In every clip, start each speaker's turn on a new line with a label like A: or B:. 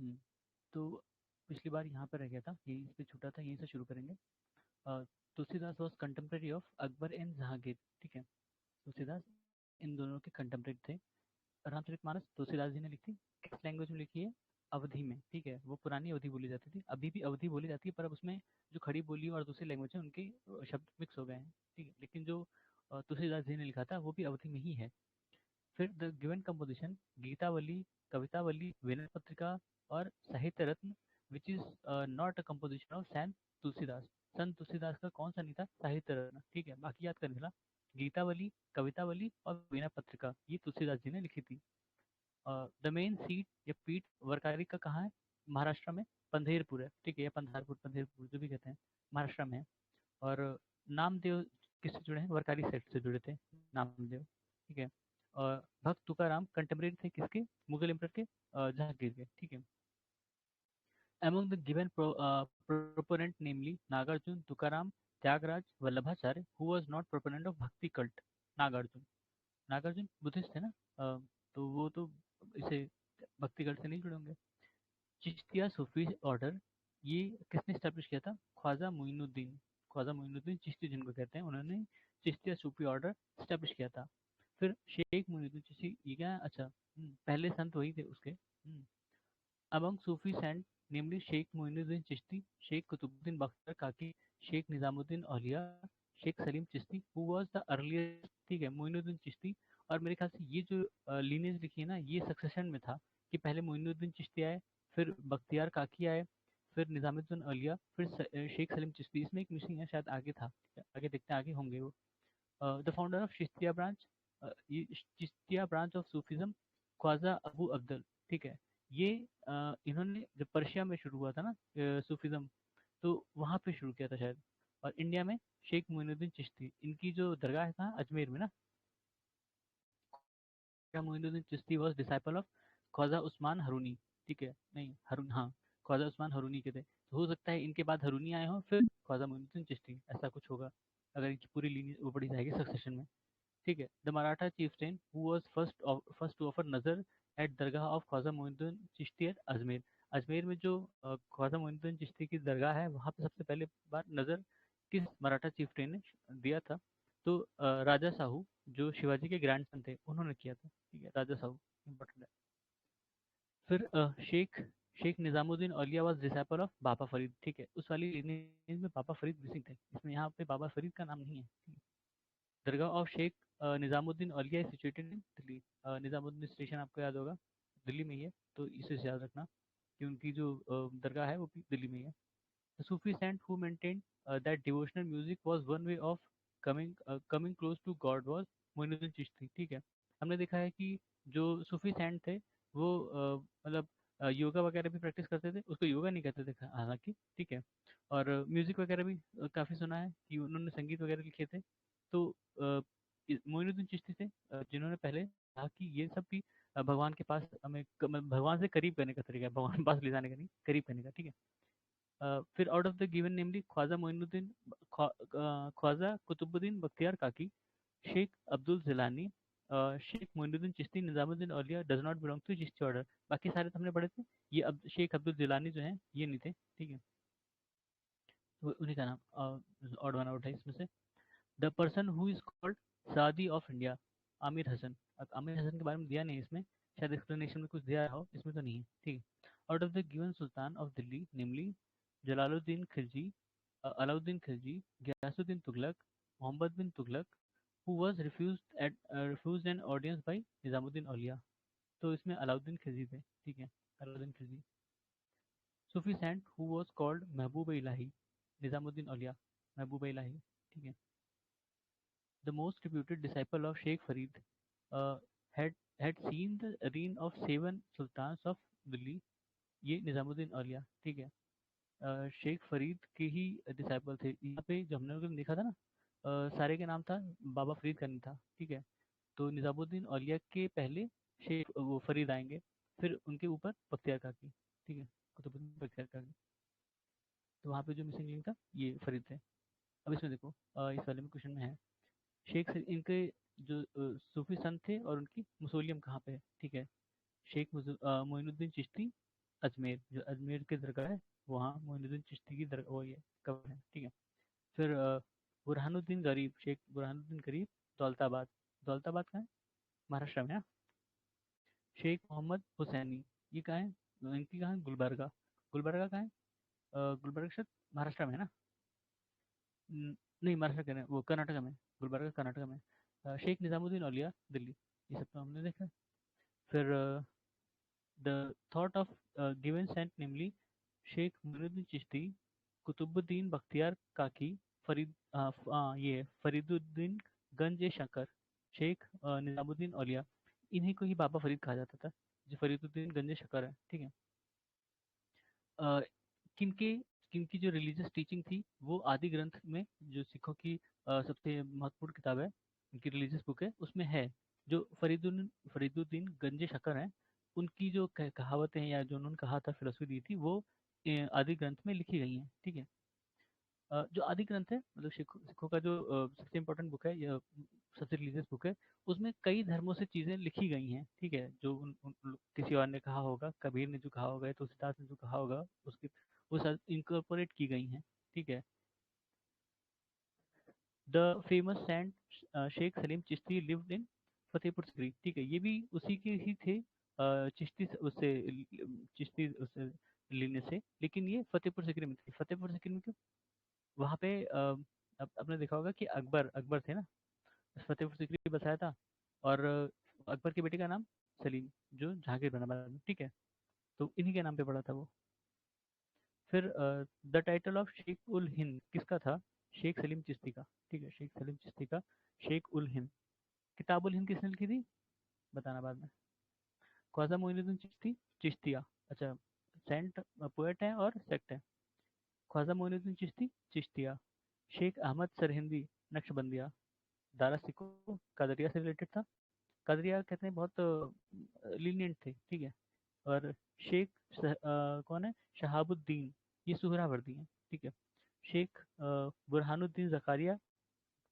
A: हम्म, तो पिछली बार यहाँ पर रह गया था, यहीं पे छूटा था, यहीं से शुरू करेंगे। Uh, Tulsidas was contemporary of Akbar and Jahangir. ठीक है, तुलसीदास इन दोनों के कंटेम्प्रेरी थे। रामचरितमानस तुलसीदास जी ने लिखी, किस लैंग्वेज में लिखी है? अवधी में। ठीक है, वो पुरानी अवधी बोली जाती थी, अभी भी अवधी बोली जाती है, पर अब उसमें जो खड़ी बोली और दूसरी लैंग्वेज है उनके शब्द मिक्स हो गए हैं। ठीक है, लेकिन जो तुलसीदास जी ने लिखा था वो भी अवधि में ही है। फिर the given composition, Gitavali, Kavitavali, Vinay Patrika और Sahitya Ratna, which is not a composition of Sant Tulsidas. Sant Tulsidas का कौन सा नहीं था साहित्य रत्न? ठीक है, बाकी याद करने चला। गीतावली, कवितावली और विनय पत्रिका ये तुलसीदास जी ने लिखी थी। द मेन सीट या पीठ वर्कारी का कहाँ है? महाराष्ट्र में पंधेरपुर है। ठीक है, या पंधारपुर, पंधेरपुर जो भी कहते हैं, महाराष्ट्र में है। और नामदेव किससे जुड़े हैं? वर्कारी सेठ से जुड़े थे नामदेव। ठीक है, और भक्त तुकाराम कंटेम्प्रेरी थे किसके? मुगल एम्परर के, जहांगीर के। ठीक है, among the given proponent namely Nagarjuna, Tukaram, Tyagaraja, Vallabhacharya, who was not proponent of bhakti cult? Nagarjuna. Nagarjuna Buddhist थे ना, तो वो तो इसे भक्ति कल्ट से नहीं जुड़े होंगे। चिश्तिया सूफी ऑर्डर, ये किसने स्टैब्लिश किया था? ख्वाजा मोइनुद्दीन। ख्वाजा मोइनुद्दीन चिश्ती जिनको कहते हैं, उन्होंने चिश्तिया सूफी ऑर्डर स्टैब्लिश किया था। फिर शेख मोइनुद्दीन चिश्ती, ये क्या है? अच्छा, पहले संत वही थे उसके। Among Sufi saint namely Sheikh Moinuddin Chishti, Sheikh Qutbuddin Bakhtiyar Kaki, Sheikh Nizamuddin Auliya, Sheikh Salim Chishti, who was the earliest. ठीक है, मोइनुद्दीन चिश्ती। और मेरे ख्याल से ये जो लीनेज लिखी है ना, ये सक्सेशन में था कि पहले मोइनुद्दीन चिश्ती आए, फिर बख्तियार काकी आए, फिर निजामुद्दीन औलिया, फिर शेख सलीम चिश्ती। इसमें एक मिसिंग है, शायद आगे था। ठीक है, आगे देखते हैं आगे होंगे वो। The founder of Chishtiya branch, ये Chishtiya branch of Sufism, Khwaja Abu Abdal. ठीक है, ये इन्होंने जब पर्शिया में शुरू हुआ था ना सूफिज्म, तो वहाँ पे शुरू किया था शायद। और इंडिया में शेख मोइनुद्दीन चिश्ती, इनकी जो दरगाह है कहाँ? अजमेर में ना। Khwaja Moinuddin Chishti was disciple of Khwaja Usman Harooni. ठीक है, नहीं हाँ, ख्वाजा उस्मान हरूनी के थे, तो हो सकता है इनके बाद हरूनी आए हों, फिर ख्वाजा मोइनुद्दीन चिश्ती, ऐसा कुछ होगा अगर इनकी पूरी लीनी वो पड़ी जाएगी सक्सेशन में। ठीक है, the Maratha chieftain who was first to offer nazar at dargah of Khwaja Moinuddin Chishti at Ajmer. Ajmer में जो ख्वाजा मोइनुद्दीन चिश्ती की दरगाह है, वहाँ पे सबसे पहले बार नजर किस मराठा चीफ्टेन ने दिया था? तो राजा साहू, जो शिवाजी के ग्रैंडसन थे, उन्होंने किया था। ठीक है, राजा साहू इम्पोर्टेंट है। फिर शेख शेख निजामुद्दीन औलिया वाज डिसाइपल ऑफ बाबा फरीद। ठीक है, उस वाली lineage में बाबा फरीद मिसिंग थे, इसमें यहाँ पे बाबा फरीद का नाम नहीं है। Dargah of Sheikh Nizamuddin Auliya situated in Delhi. Nizamuddin station आपको याद होगा, दिल्ली में ही है, तो इसे याद रखना कि उनकी जो दरगाह है वो भी दिल्ली में ही है। The Sufi saint who maintain that devotional music was one way of coming close to God was Moinuddin Chishti. ठीक है, हमने देखा है कि जो सूफी सेंट थे वो मतलब योगा वगैरह भी प्रैक्टिस करते थे, उसको योगा नहीं कहते थे हालांकि। ठीक है, और म्यूजिक वगैरह भी काफ़ी सुना है कि उन्होंने संगीत वगैरह लिखे थे। तो मोइनुद्दीन चिश्ती थे जिन्होंने पहले कहा कि ये सब भी भगवान के पास हमें भगवान से करीब करने का तरीका है, भगवान के पास ले जाने का नहीं, करीब करने का। ठीक है, फिर out of the given namely Khwaja Moinuddin, Khwaja Qutbuddin Bakhtiyar Kaki, Sheikh Abdul Jilani, Sheikh Moinuddin Chishti, Nizamuddin Auliya does not belong to Chishti order. बाकी सारे तो हमने पढ़े थे, ये अब शेख अब्दुल जिलानी जो हैं ये नहीं थे। ठीक है, तो उन्हीं का नाम ऑड वन आउट है इसमें से। The person who is called सादी ऑफ इंडिया, आमिर हसन। अब आमिर हसन के बारे में दिया नहीं इसमें, शायद एक्सप्लेनेशन में कुछ दिया हो, इसमें तो नहीं है। ठीक है, out of the given sultan of Delhi namely Jalaluddin Khilji, Alauddin Khilji, Ghiyasuddin Tughlaq, Muhammad bin Tughlaq, who was refused an audience by Nizamuddin Auliya. तो इसमें अलाउद्दीन खिलजी थे। ठीक है, Alauddin Khilji. Sufi saint who was called Mahboob Ilahi, Nizamuddin औलिया, महबूब इलाही। ठीक है, the most reputed disciple of Sheikh Farid, uh, had had seen the reign of 7 sultans of Delhi, ये निजामुद्दीन औलिया। ठीक है, शेख फरीद के ही डिसाइपल थे। यहाँ पे जो हमने लोगों ने देखा था ना, सारे के नाम था, बाबा फरीद का नहीं था। ठीक है, तो निजामुद्दीन औलिया के पहले शेख वो फरीद आएंगे, फिर उनके ऊपर बख्तियार काकी। ठीक है, कुतुबुद्दीन बख्तियार काकी। तो वहाँ पे जो मिसिंग लिंक था ये फरीद थे। अब इसमें देखो, इस वाले में क्वेश्चन में है इनके जो सूफी संत थे और उनकी मुसोलियम कहाँ पे है। ठीक है, मोइनुद्दीन चिश्ती अजमेर, जो अजमेर की दरगाह है वहाँ मोइनुद्दीन चिश्ती की दरगाह वो ये कब्र है, ठीक है। फिर बुरहानुद्दीन गरीब, शेख बुरहानुद्दीन गरीब, दौलताबाद। दौलताबाद कहाँ है? महाराष्ट्र में है। शेख मोहम्मद हुसैनी, ये कहाँ है? इनकी कहाँ है? गुलबर्गा। गुलबर्गा कहाँ है? गुलबर्गा शायद महाराष्ट्र में है ना? नहीं, महाराष्ट्र कह रहे हैं, वो कर्नाटक में। गुलबर्गा कर्नाटक में। शेख निजामुद्दीन औलिया, दिल्ली। ये सब तो हमने देखा है। फिर the thought of given saint namely Sheikh Moinuddin Chishti, Qutbuddin Bakhtiyar Kaki, ये है, फरीदुद्दीन गंज शंकर, शेख निजामुद्दीन औलिया। इन्हीं को ही बाबा फरीद कहा जाता था, जो फरीदुद्दीन गंज शंकर है, ठीक है। अ, किनके किनकी जो रिलीजियस टीचिंग थी वो आदि ग्रंथ में, जो सिखों की सबसे महत्वपूर्ण किताब है, उनकी रिलीजियस बुक है, उसमें है। जो फरीदुद्दीन गंज शकर हैं, उनकी जो कहावतें हैं या जो उन्होंने कहा था, फिलोसफी दी थी, वो आदि ग्रंथ में लिखी गई हैं, ठीक है। जो आदि ग्रंथ है मतलब सिखों का जो सबसे इम्पोर्टेंट बुक है, या सबसे रिलीजियस बुक है, उसमें कई धर्मों से चीज़ें लिखी गई हैं, ठीक है। जो किसी और ने कहा होगा, कबीर ने जो कहा होगा या तुलसीदास ने जो कहा होगा, उसकी वो सब इनकॉर्पोरेट की गई हैं, ठीक है। The famous saint Sheikh Salim Chishti lived in Fatehpur Sikri, ठीक है, ये भी उसी के ही थे। चिश्ती उससे लेने से, लेकिन ये फतेहपुर सीकरी में थे। फतेहपुर सीकरी में क्यों? वहाँ पे आपने देखा होगा कि अकबर अकबर थे ना, फतेहपुर सीकरी बसाया था। और अकबर के बेटे का नाम सलीम, जो जहांगीर बना बाद में, ठीक है। तो इन्हीं के नाम पे पड़ा था वो। फिर the title of Sheikh ul Hind किसका था? शेख सलीम चिश्ती का, ठीक है, शेख सलीम चिश्ती का। शेख उल हिंद। किताब उल हिंद किसने लिखी थी? बताना बाद में। ख्वाजा मोइनुद्दीन चिश्ती, चिश्तिया। अच्छा, सेंट पोएट है और सेक्ट है। ख्वाजा मोइनुद्दीन चिश्ती, चिश्तिया। शेख अहमद सरहिंदी, नक्शबंदिया। दारा सिको कादरिया से रिलेटेड था। कादरिया कहते हैं बहुत लीनियंट थे, ठीक है। और शेख कौन है? शहाबुद्दीन, ये सुहरावर्दी हैं, ठीक है। शेख बुरहानुद्दीन जकारिया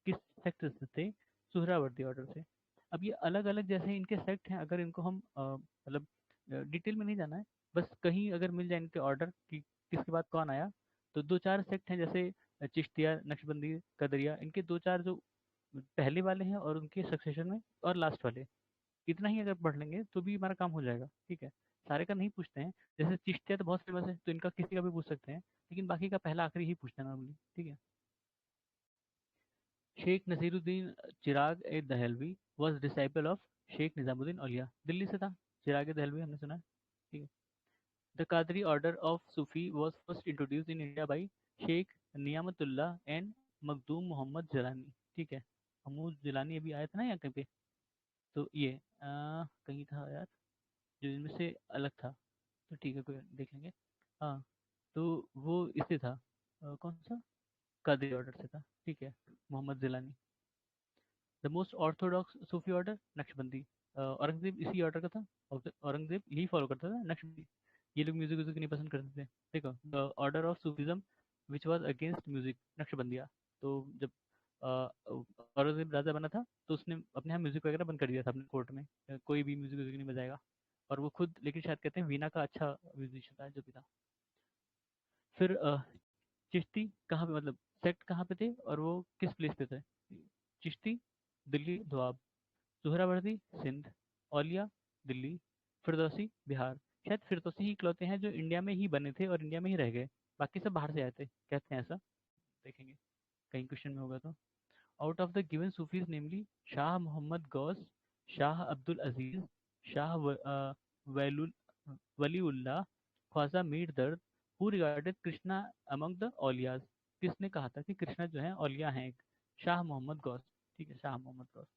A: किस सेक्ट से थे? सुहरावर्दी ऑर्डर से। अब ये अलग अलग जैसे इनके सेक्ट हैं, अगर इनको हम मतलब डिटेल में नहीं जाना है, बस कहीं अगर मिल जाए इनके ऑर्डर कि किसके बाद कौन आया, तो दो चार सेक्ट हैं, जैसे चिश्तिया, नक्शबंदी, कदरिया, इनके दो चार जो पहले वाले हैं और उनके सक्सेशन में और लास्ट वाले, इतना ही अगर पढ़ लेंगे तो भी हमारा काम हो जाएगा, ठीक है। सारे का नहीं पूछते हैं, जैसे चिश्तिया तो बहुत फेमस है, तो इनका किसी का भी पूछ सकते हैं, लेकिन बाकी का पहला आखिरी ही पूछते हैं नॉर्मली, ठीक है। Sheikh Nasiruddin Chirag e Dehlavi was disciple of Sheikh Nizamuddin Auliya, Delhi से था। चिराग ए दहलवी हमने सुना है, ठीक है। The Qadri order of Sufi was first introduce in India by Sheikh Niamatullah and Makhdoom Mohammad Jilani, ठीक है। महमूद जिलानी अभी आया था ना यहाँ कहीं पे, तो ये कहीं था यार, जो इनमें से अलग था, तो ठीक है, कोई देख लेंगे। हाँ, तो वो इससे था, कौन सा? कादरी ऑर्डर से था, ठीक है। Mohammad Jilani. The most orthodox Sufi order Naqshbandi, Aurangzeb इसी ऑर्डर का था। औरंगजेब यही फॉलो करता था, नक्शबंदी। ये लोग म्यूजिक व्यूजिक नहीं पसंद करते थे। देखो, the order of Sufism which was against music, Naqshbandiya. तो जब औरंगजेब राजा बना था, तो उसने अपने यहाँ म्यूजिक वगैरह बंद कर दिया था अपने कोर्ट में, कोई भी म्यूजिक व्यूजिक नहीं बजाएगा। और वो खुद लेकिन शायद कहते हैं वीणा का अच्छा म्यूजिशियन था जो भी था। फिर चिश्ती कहाँ पे, मतलब सेक्ट कहाँ पे थे और वो किस प्लेस पे थे? चिश्ती दिल्ली दोआब, सुहरावर्दी सिंध, औलिया दिल्ली, फिरदौसी बिहार। शायद फिरदौसी ही इकलौते हैं जो इंडिया में ही बने थे और इंडिया में ही रह गए, बाकी सब बाहर से आए थे, कहते हैं ऐसा। देखेंगे कहीं क्वेश्चन में होगा तो। Out of the given Sufis namely Shah Muhammad Ghaus, Shah Abdul Aziz, Shah वैलुल Waliullah, Khwaja Mir Dard, who regarded Krishna among the Auliyas. किसने कहा था कि कृष्णा जो है औलिया हैं एक? शाह मोहम्मद गौस, ठीक है, शाह मोहम्मद गौस,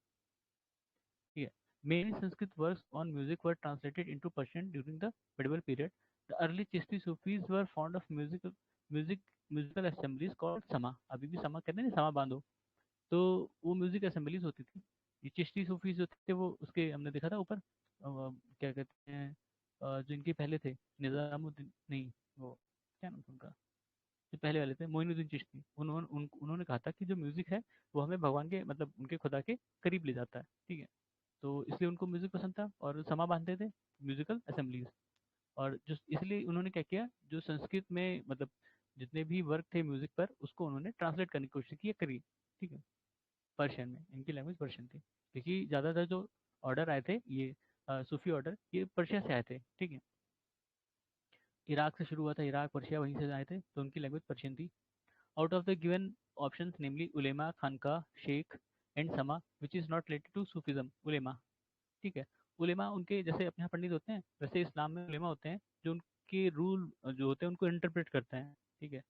A: ठीक है। Many Sanskrit works on music were translated into Persian during the medieval period. The early Chishti Sufis were fond of music musical assemblies called sama. अभी भी sama कहते हैं ना, sama बांधो। तो वो म्यूजिक असेंबलीज होती थी। ये चिश्ती सूफीज जो थे वो उसके हमने देखा था ऊपर, क्या कहते हैं, जो इनके पहले थे, निजामुद्दीन नहीं, वो क्या नाम था उनका, जो पहले वाले थे मोइनुद्दीन चिश्ती, उन्होंने कहा था कि जो म्यूजिक है वो हमें भगवान के मतलब उनके खुदा के करीब ले जाता है, ठीक है। तो इसलिए उनको म्यूजिक पसंद था और समा बांधते थे, म्यूजिकल असेंबलीज। और जो इसलिए उन्होंने क्या किया, जो संस्कृत में मतलब जितने भी वर्क थे म्यूजिक पर, उसको उन्होंने ट्रांसलेट करने की कोशिश की, करी, ठीक है, पर्शियन में। इनकी लैंग्वेज पर्शियन थी, क्योंकि ज़्यादातर जो ऑर्डर आए थे ये सूफी ऑर्डर, ये पर्शिया से आए थे, ठीक है। इराक से शुरू हुआ था, इराक पर्शिया वहीं से आए थे, तो उनकी लैंग्वेज पर्शियन थी। Out of the given options namely ulema, khanqah, sheikh and sama which is not related to Sufism. Ulema, ठीक है, उलेमा उनके जैसे अपने यहाँ पंडित होते हैं, वैसे इस्लाम में उलेमा होते हैं जो उनके रूल जो होते हैं उनको इंटरप्रेट करते हैं, ठीक है।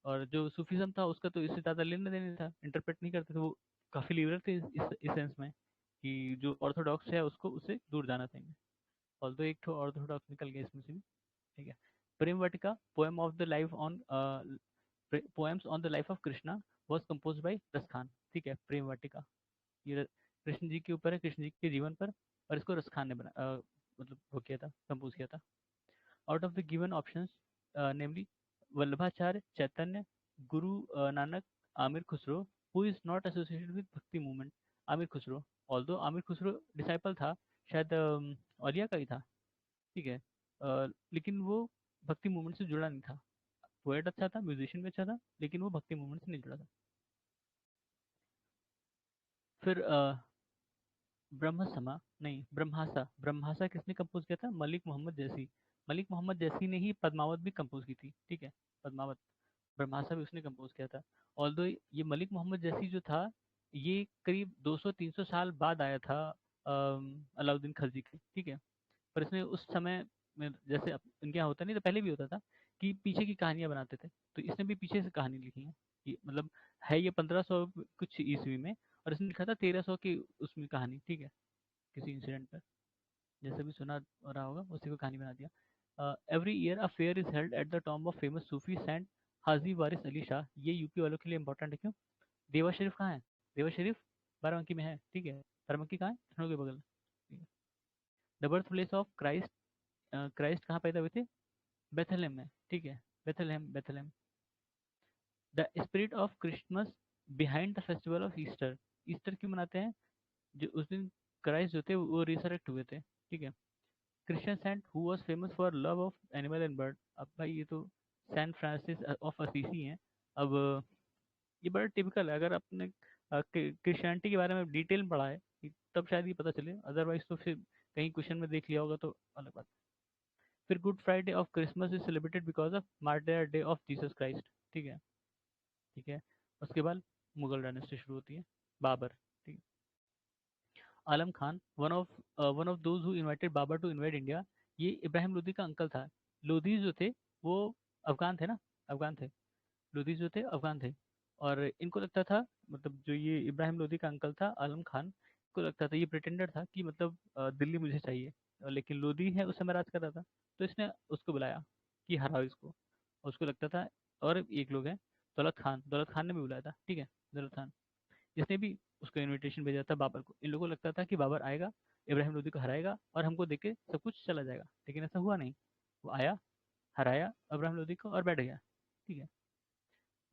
A: और जो सूफीज्म था उसका तो इससे ज़्यादा लेना देना था, इंटरप्रेट नहीं करते थे वो, काफ़ी लिबरल थे इस सेंस में कि जो ऑर्थोडॉक्स है उसको उससे दूर जाना चाहिए। ऑल्दो एक तो ऑर्थोडॉक्स निकल गया इसमें से भी, ठीक है। Prem Vatika, poem of the life on poems on the life of Krishna was compose by Ras Khan, ठीक है। प्रेम वाटिका ये कृष्ण जी के ऊपर है, कृष्ण जी के जीवन पर, और इसको रस खान ने बना मतलब वो किया था, कंपोज किया था। Out of the given options namely Vallabhacharya, Chaitanya, Guru Nanak, Amir Khusro, who is not associated with Bhakti movement. Amir Khusro, although Amir Khusro disciple था, शायद औलिया का ही था, ठीक है। लेकिन वो भक्ति मूवमेंट से जुड़ा नहीं था। पोएट अच्छा था, म्यूजिशियन भी अच्छा था, लेकिन वो भक्ति मूवमेंट से नहीं जुड़ा था। फिर ब्रह्म समा, नहीं ब्रह्मासा, ब्रह्मासा किसने कंपोज किया था? मलिक मोहम्मद जैसी। मलिक मोहम्मद जैसी ने ही पद्मावत भी कंपोज की थी, ठीक है, पद्मावत। ब्रह्मासा भी उसने कंपोज किया था। ऑल्दो ये मलिक मोहम्मद जैसी जो था, ये करीब 200-300 साल बाद आया था अलाउद्दीन खलजी के, ठीक है। पर इसने उस समय में जैसे इनके यहाँ होता नहीं तो पहले भी होता था कि पीछे की कहानियां बनाते थे, तो इसने भी पीछे से कहानी लिखी है। ये मतलब है ये 1500 कुछ ईस्वी में, और इसने लिखा था 1300 की उसमें कहानी, ठीक है, किसी इंसिडेंट पर, जैसे भी सुना रहा होगा उसी को कहानी बना दिया। Every year a fair is held at the tomb of famous Sufi saint Haji Waris Ali Shah. ये यूपी वालों के लिए इंपॉर्टेंट है, क्यों? देवा शरीफ कहाँ है? देवा शरीफ बाराबंकी में है, ठीक है। बाराबंकी कहाँ है? लखनऊ के बगल, ठीक है। The birth place of Christ, Christ कहाँ पैदा हुए थे? बेथलेम में, ठीक है, Bethlem, Bethlem. The spirit of Christmas behind the festival of Easter. Easter क्यों मनाते हैं? जो उस दिन क्राइस्ट जो थे वो रिसरेक्ट हुए थे, ठीक है। Christian saint who was famous for love of animal and bird. अब भाई ये तो सैंट फ्रांसिस ऑफ असीसी हैं। अब ये बड़ा टिपिकल है, अगर आपने क्रिश्चियनिटी के बारे में डिटेल में पढ़ा है तब शायद ये पता चले, अदरवाइज तो फिर कहीं क्वेश्चन में देख लिया होगा तो अलग बात। फिर good Friday of Christmas is celebrated because of martyr day of Jesus Christ, ठीक है, ठीक है। उसके बाद मुगल डायनेस्टी शुरू होती है, बाबर, ठीक है। Alam Khan, one of those who invited Babur to invite India. ये इब्राहिम लोदी का अंकल था। लोधी जो थे वो अफगान थे ना, अफगान थे। लोधी जो थे अफगान थे, और इनको लगता था, मतलब जो ये इब्राहिम लोदी का अंकल था आलम खान को लगता था, ये प्रिटेंडर था कि मतलब दिल्ली मुझे चाहिए, लेकिन लोधी है उस समय राज कर रहा था, तो इसने उसको बुलाया कि हराओ इसको, और उसको लगता था। और एक लोग हैं दौलत खान, दौलत खान ने भी बुलाया था, ठीक है, दौलत खान, जिसने भी उसको इनविटेशन भेजा था बाबर को। इन लोगों को लगता था कि बाबर आएगा, इब्राहिम लोदी को हराएगा और हमको देके सब कुछ चला जाएगा, लेकिन ऐसा हुआ नहीं। वो आया, हराया इब्राहिम लोदी को और बैठ गया, ठीक है।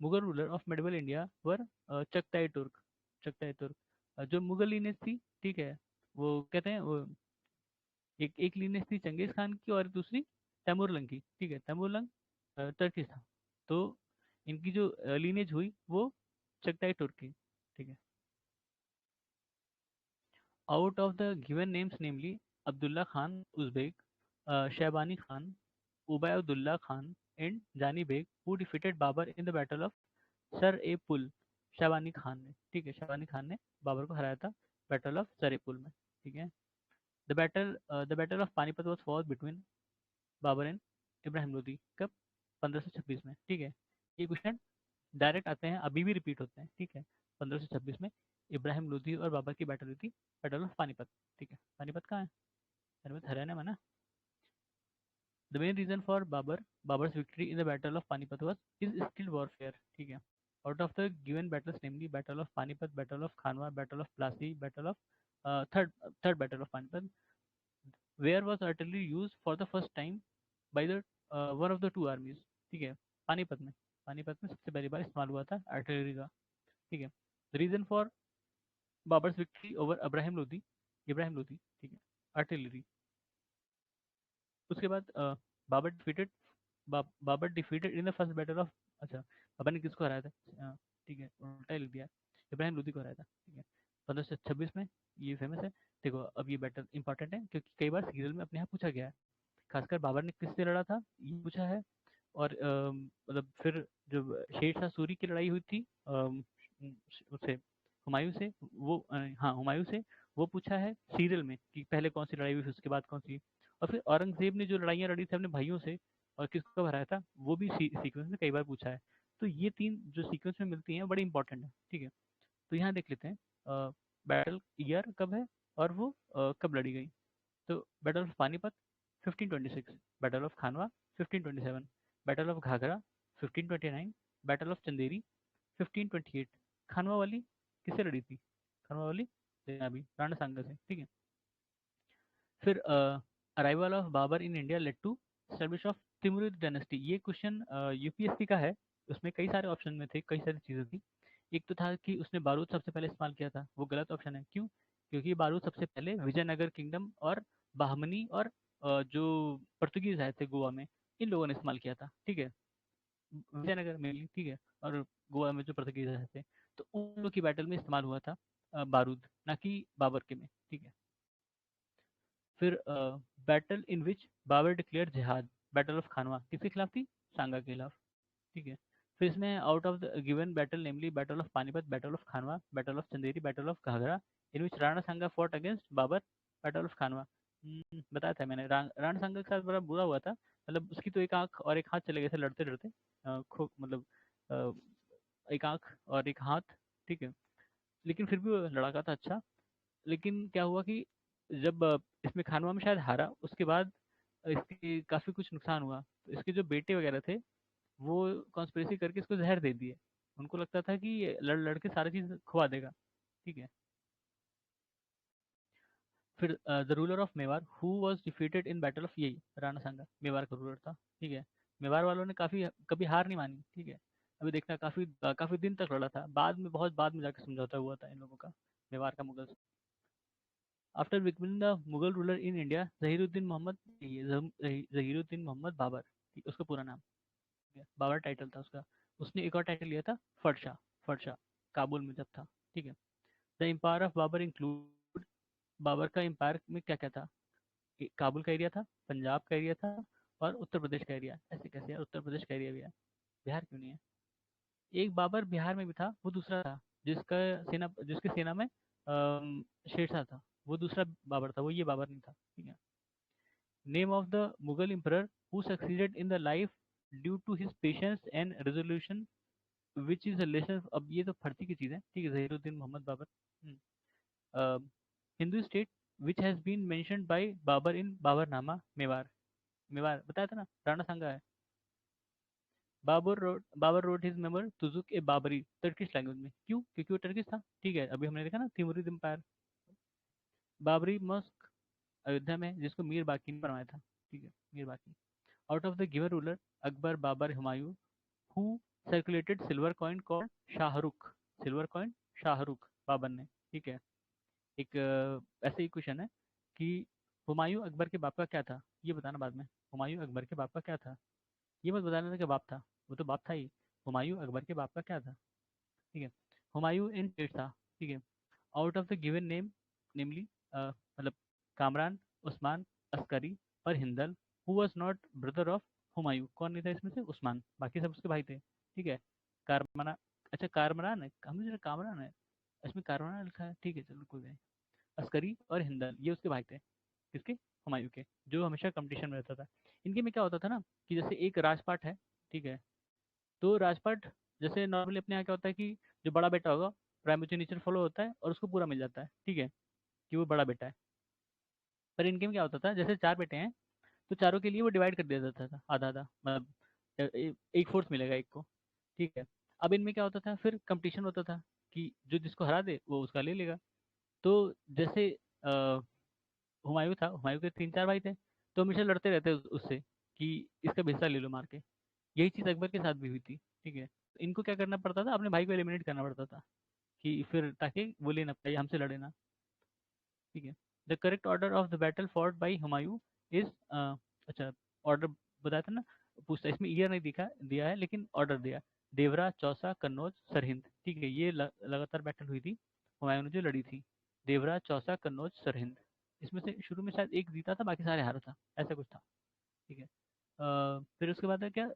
A: Mughal ruler of medieval India were Chagatai Turk, Chagatai तुर्क। जो मुगल लीनेज थी, ठीक है, वो कहते हैं वो एक एक लीनेज थी चंगेज खान की और दूसरी तैमूरलंग की, ठीक है, तैमूरलंग टर्किश था। तो इनकी जो लीनेज हुई वो चगताई तुर्क की, ठीक है। Out of the given names namely Abdullah Khan Uzbek, Shaibani Khan, Ubaidullah Khan and Jani Beg who defeated Babur in the battle of Sar e Pul. Shaibani Khan ने, ठीक है, शाबानी खान ने बाबर को हराया था बैटल ऑफ सर ए पुल में, ठीक है। The battle of Panipat was for between Babur and Ibrahim Lodi, कब? 1526 में, ठीक है। ये क्वेश्चन डायरेक्ट आते हैं, अभी भी रिपीट होते हैं, ठीक है। 1526 में इब्राहिम लोदी और बाबर की बैटल हुई थी, बैटल ऑफ पानीपत, ठीक है। पानीपत कहाँ है? पानीपत हरियाणा में ना। The main reason for Babur's victory in the battle of Panipat was his skilled warfare, ठीक है। Out of the given battles namely battle of Panipat, battle of Khanwa, battle of Plassey, battle of third third battle of Panipat, where was artillery use for the first time by the one of the two armies, ठीक है। पानीपत में, पानीपत में सबसे पहली बार इस्तेमाल हुआ था artillery का, ठीक है। The reason for Babur's victory over Ibrahim Lodi, Ibrahim Lodi, ठीक है, आर्टिलरी। उसके बाद Babur defeated Babur defeated in the first battle of, अच्छा बाबर ने किसको हराया था? ठीक है, उल्टा ही लिख दिया, इब्राहिम लोदी को हराया था, ठीक है, 1526 में। ये फेमस है। देखो अब ये बैटल इंपॉर्टेंट है क्योंकि कई बार सीरियल में अपने यहाँ पूछा गया है। खासकर बाबर ने किससे लड़ा था ये पूछा है। और मतलब फिर जब शेरशाह सूरी की लड़ाई हुई थी उससे, हुमायूं से, वो हाँ हुमायूं से, वो पूछा है सीरियल में कि पहले कौन सी लड़ाई हुई फिर उसके बाद कौन सी। और फिर औरंगजेब ने जो लड़ाइयाँ लड़ी थी अपने भाइयों से और किसको हराया था, वो भी सीक्वेंस में कई बार पूछा है। तो ये तीन जो सीक्वेंस में मिलती हैं बड़ी इंपॉर्टेंट है, ठीक है। तो यहाँ देख लेते हैं बैटल ईयर कब है और वो कब लड़ी गई। तो battle of Panipat 1526, battle of Khanwa 1527, battle of Ghaghra 1529, battle of Chanderi 1528। Khanwa वाली किससे लड़ी थी? खानवा वाली अभी राणा सांगा से, ठीक है। फिर arrival of Babur in India led to establish of Timurid dynasty. ये क्वेश्चन यूपीएससी का है। उसमें कई सारे ऑप्शन में थे, कई सारी चीज़ें थी। एक तो था कि उसने बारूद सबसे पहले इस्तेमाल किया था, वो गलत ऑप्शन है। क्यों? क्योंकि बारूद सबसे पहले विजयनगर किंगडम और बाहमनी और जो पुर्तगीज आए थे गोवा में, इन लोगों ने इस्तेमाल किया था, ठीक है। विजयनगर में, ठीक है। और गोवा में जो पुर्तगीज आए थे, तो उन लोग की बैटल में इस्तेमाल हुआ था बारूद, ना कि बाबर के में, ठीक है। फिर battle in which Babur declare jihad, battle of Khanwa किसके खिलाफ थी? सांगा के खिलाफ, ठीक है। फिर इसमें out of the given battle namely battle of Panipat, battle of Khanwa, battle of Chanderi, battle of Ghaghra, in which Rana Sanga fought against Babur, battle of Khanwa. बताया था मैंने, राणा सांगा के साथ बड़ा बुरा हुआ था। मतलब उसकी तो एक आंख और एक हाथ चले गए थे लड़ते लड़ते, खो मतलब अ, एक आंख और एक हाथ, ठीक है। लेकिन फिर भी वो लड़ाका था अच्छा। लेकिन क्या हुआ कि जब इसमें खानवा में शायद हारा, उसके बाद इसकी काफ़ी कुछ नुकसान हुआ। तो इसके जो बेटे वगैरह थे, वो कॉन्स्पिरेसी करके इसको जहर दे दिए। उनको लगता था कि ये लड़ लड़ के सारी चीज़ खुआ देगा, ठीक है। फिर the ruler of Mewar who was defeated in battle of, यही राणा सांगा मेवार का रूलर था, ठीक है। मेवार वालों ने काफ़ी कभी हार नहीं मानी, ठीक है। अभी देखना काफ़ी काफ़ी दिन तक लड़ा था, बाद में बहुत बाद में जाकर समझौता हुआ था इन लोगों का, मेवार का Mughal. After becoming the Mughal ruler in India, Zahiruddin Mohammad, ये जहीरुद्दीन मोहम्मद बाबर, उसका पूरा नाम, ठीक है, बाबर टाइटल था उसका। उसने एक और टाइटल लिया था फरशाह, फरशाह काबुल में जब था, ठीक है। The empire of Babur include, Babur का एम्पायर में क्या क्या था? काबुल का एरिया था, पंजाब का एरिया था, और उत्तर प्रदेश का एरिया। ऐसे कैसे यार, उत्तर प्रदेश का एरिया भी है, बिहार क्यों नहीं है? एक बाबर बिहार में भी था, वो दूसरा था, जिसके सेना में शेरशाह था, वो दूसरा बाबर था, वो ये बाबर नहीं था, ठीक है। Name of the Mughal emperor who succeeded in the life due to his patience and resolution which is a lesson, अब ये तो फर्जी की चीज़ है, ठीक है। Zahiruddin Muhammad Babur. Hindu state which has been mentioned by Babur in Baburnama, Mewar, Mewar बताया था ना, राणा सांगा है। Babur wrote his memoir Tuzuk e Baburi, Turkish language में। क्यों? क्योंकि वो टर्किश था, ठीक है। अभी हमने देखा ना तिमुरिद एम्पायर। बाबरी मस्क अयोध्या में, जिसको मीर बाकी ने बनवाया था, ठीक है, Mir Baqi. Out of the given ruler Akbar, Babur, Humayun, who circulated silver coin called Shahrukh, silver coin Shahrukh Babur ने, ठीक है। एक ऐसे ही क्वेश्चन है कि हुमायूं अकबर के बाप का क्या था, ये बताना बाद में। हुमायूं अकबर के बाप का क्या था, ये मत बताना था कि बाप था, वो तो बाप था ही। हुमायूं अकबर के बाप का क्या था, ठीक है। हुमायूं इन स्टेट था, ठीक है। Out of the given name namely, मतलब कामरान, उस्मान, अस्करी और Hindal, who was not brother of Humayun, कौन नहीं था इसमें से? उस्मान, बाकी सब उसके भाई थे, ठीक है। कारमना, अच्छा कारमरान है, हमने जरा कामरान है, इसमें कारमरान लिखा है, ठीक है, चलो कोई नहीं। अस्करी और हिंदल ये उसके भाई थे, किसके? हुमायूं के, जो हमेशा कंपटीशन में रहता था। इनके में क्या होता था ना कि जैसे एक राजपाट है, ठीक है। तो राजपाट, जैसे नॉर्मली अपने यहाँ क्या होता है कि जो बड़ा बेटा होगा प्राइम नेचर फॉलो होता है और उसको पूरा मिल जाता है, ठीक है, कि वो बड़ा बेटा है। पर इनके में क्या होता था, जैसे चार बेटे हैं तो चारों के लिए वो डिवाइड कर दिया जाता था, आधा आधा, मतलब एक फोर्थ मिलेगा एक को, ठीक है। अब इनमें क्या होता था, फिर कंपटीशन होता था कि जो जिसको हरा दे वो उसका ले लेगा। तो जैसे अ, हुमायूं था, हुमायूं के तीन चार भाई थे, तो हमेशा लड़ते रहते उससे कि इसका भी हिस्सा ले लो मार के। यही चीज़ अकबर के साथ भी हुई थी, ठीक है। इनको क्या करना पड़ता था, अपने भाई को एलिमिनेट करना पड़ता था कि फिर ताकि वो ले ना पाए, हमसे लड़े ना, ठीक है। The correct order of the battle fought by Humayun is, अच्छा, ऑर्डर बताया था ना, पूछता इसमें ईयर नहीं दिखा दिया है लेकिन ऑर्डर दिया। देवरा, चौसा, कन्नौज, सरहिंद, ठीक है, ये लगातार बैटल हुई थी, हुमायूं ने जो लड़ी थी। देवरा, चौसा, कन्नौज, सरहिंद, इसमें से शुरू में शायद एक जीता था, बाकी सारे हारा था, ऐसा कुछ था। ठीक है। फिर उसके बाद है क्या,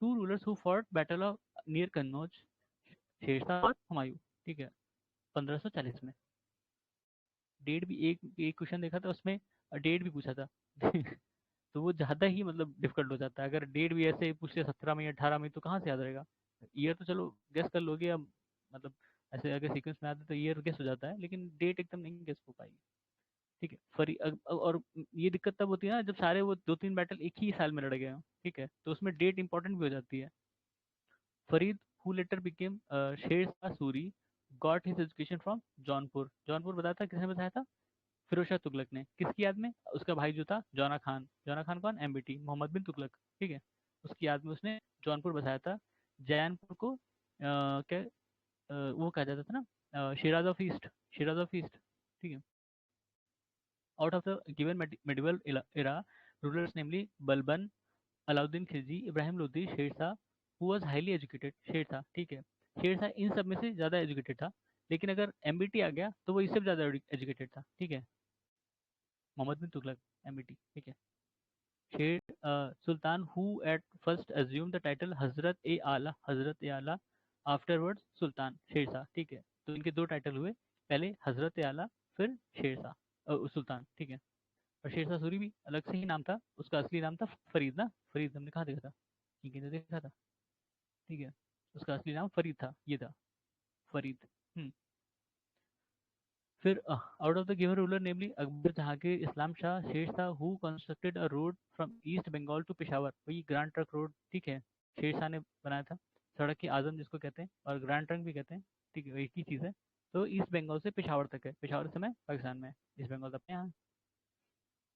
A: two rulers who fought battle of near Kannauj, Sher Shah और हुमायूं, ठीक है, 1540 में। डेट भी एक एक क्वेश्चन देखा था उसमें, डेट भी पूछा था। तो वो ज़्यादा ही मतलब डिफिकल्ट हो जाता है, अगर डेट भी ऐसे पूछे 17 में 18 में तो कहाँ से याद रहेगा। ईयर तो चलो गेस कर लोगे अब, मतलब ऐसे अगर सीक्वेंस में आते तो ईयर गेस हो जाता है, लेकिन डेट एकदम नहीं गेस हो पाएगी। ठीक है, और ये दिक्कत तब होती है ना जब सारे वो दो तीन बैटल एक ही साल में लड़े गए हों, ठीक है, तो उसमें डेट इंपॉर्टेंट भी हो जाती है। Farid, who letter became Sher Shah Suri, got his education from Jaunpur. Jaunpur बताया था, किसने बताया था? फिरोज शाह तुगलक ने। किसकी याद में? उसका भाई जो था जौना खान। जौना खान कौन? एमबीटी, मोहम्मद बिन तुगलक, ठीक है, उसकी याद में उसने जौनपुर बसाया था। जैनपुर को क्या वो कहा जाता था ना, Shiraz of east, Shiraz of east, ठीक है। Out of the given medieval era, rulers namely Balban, Alauddin Khilji, Ibrahim Lodi, Sher Shah, who was highly educated, Sher Shah, ठीक है। शेर शाह इन सब में से ज़्यादा एजुकेटेड था, लेकिन अगर एमबीटी आ गया तो वो इससे भी ज़्यादा एजुकेटेड था, ठीक है, मोहम्मद बिन तुगलक, एमबीटी, ठीक है। Sher Sultan who at first assume the title Hazrat e आला, हजरत ए आला, आफ्टरवर्ड्स सुल्तान, शेर शाह, ठीक है। तो इनके दो टाइटल हुए, पहले हजरत ए आला, फिर शेर शाह, सुल्तान, ठीक है। और शेर शाह सूरी भी अलग से ही नाम था, उसका असली नाम था फरीद ना, फरीद हमने कहाँ देखा था, ठीक है, तो देखा था, ठीक है, उसका असली नाम फरीद था, ये था फरीद। हम्म। फिर out of the given ruler namely Akbar, Jahangir, Islam Shah, Sher Shah, who constructed a road from east Bengal to Peshawar, वही ग्रैंड ट्रंक रोड, ठीक है, शेर शाह ने बनाया था। सड़क की आजम जिसको कहते हैं, और ग्रैंड ट्रंक भी कहते हैं, ठीक है, एक ही चीज़ है। तो ईस्ट बंगाल से पेशावर तक है, पेशावर समय पाकिस्तान में है, ईस्ट बंगाल तो अपने यहाँ है।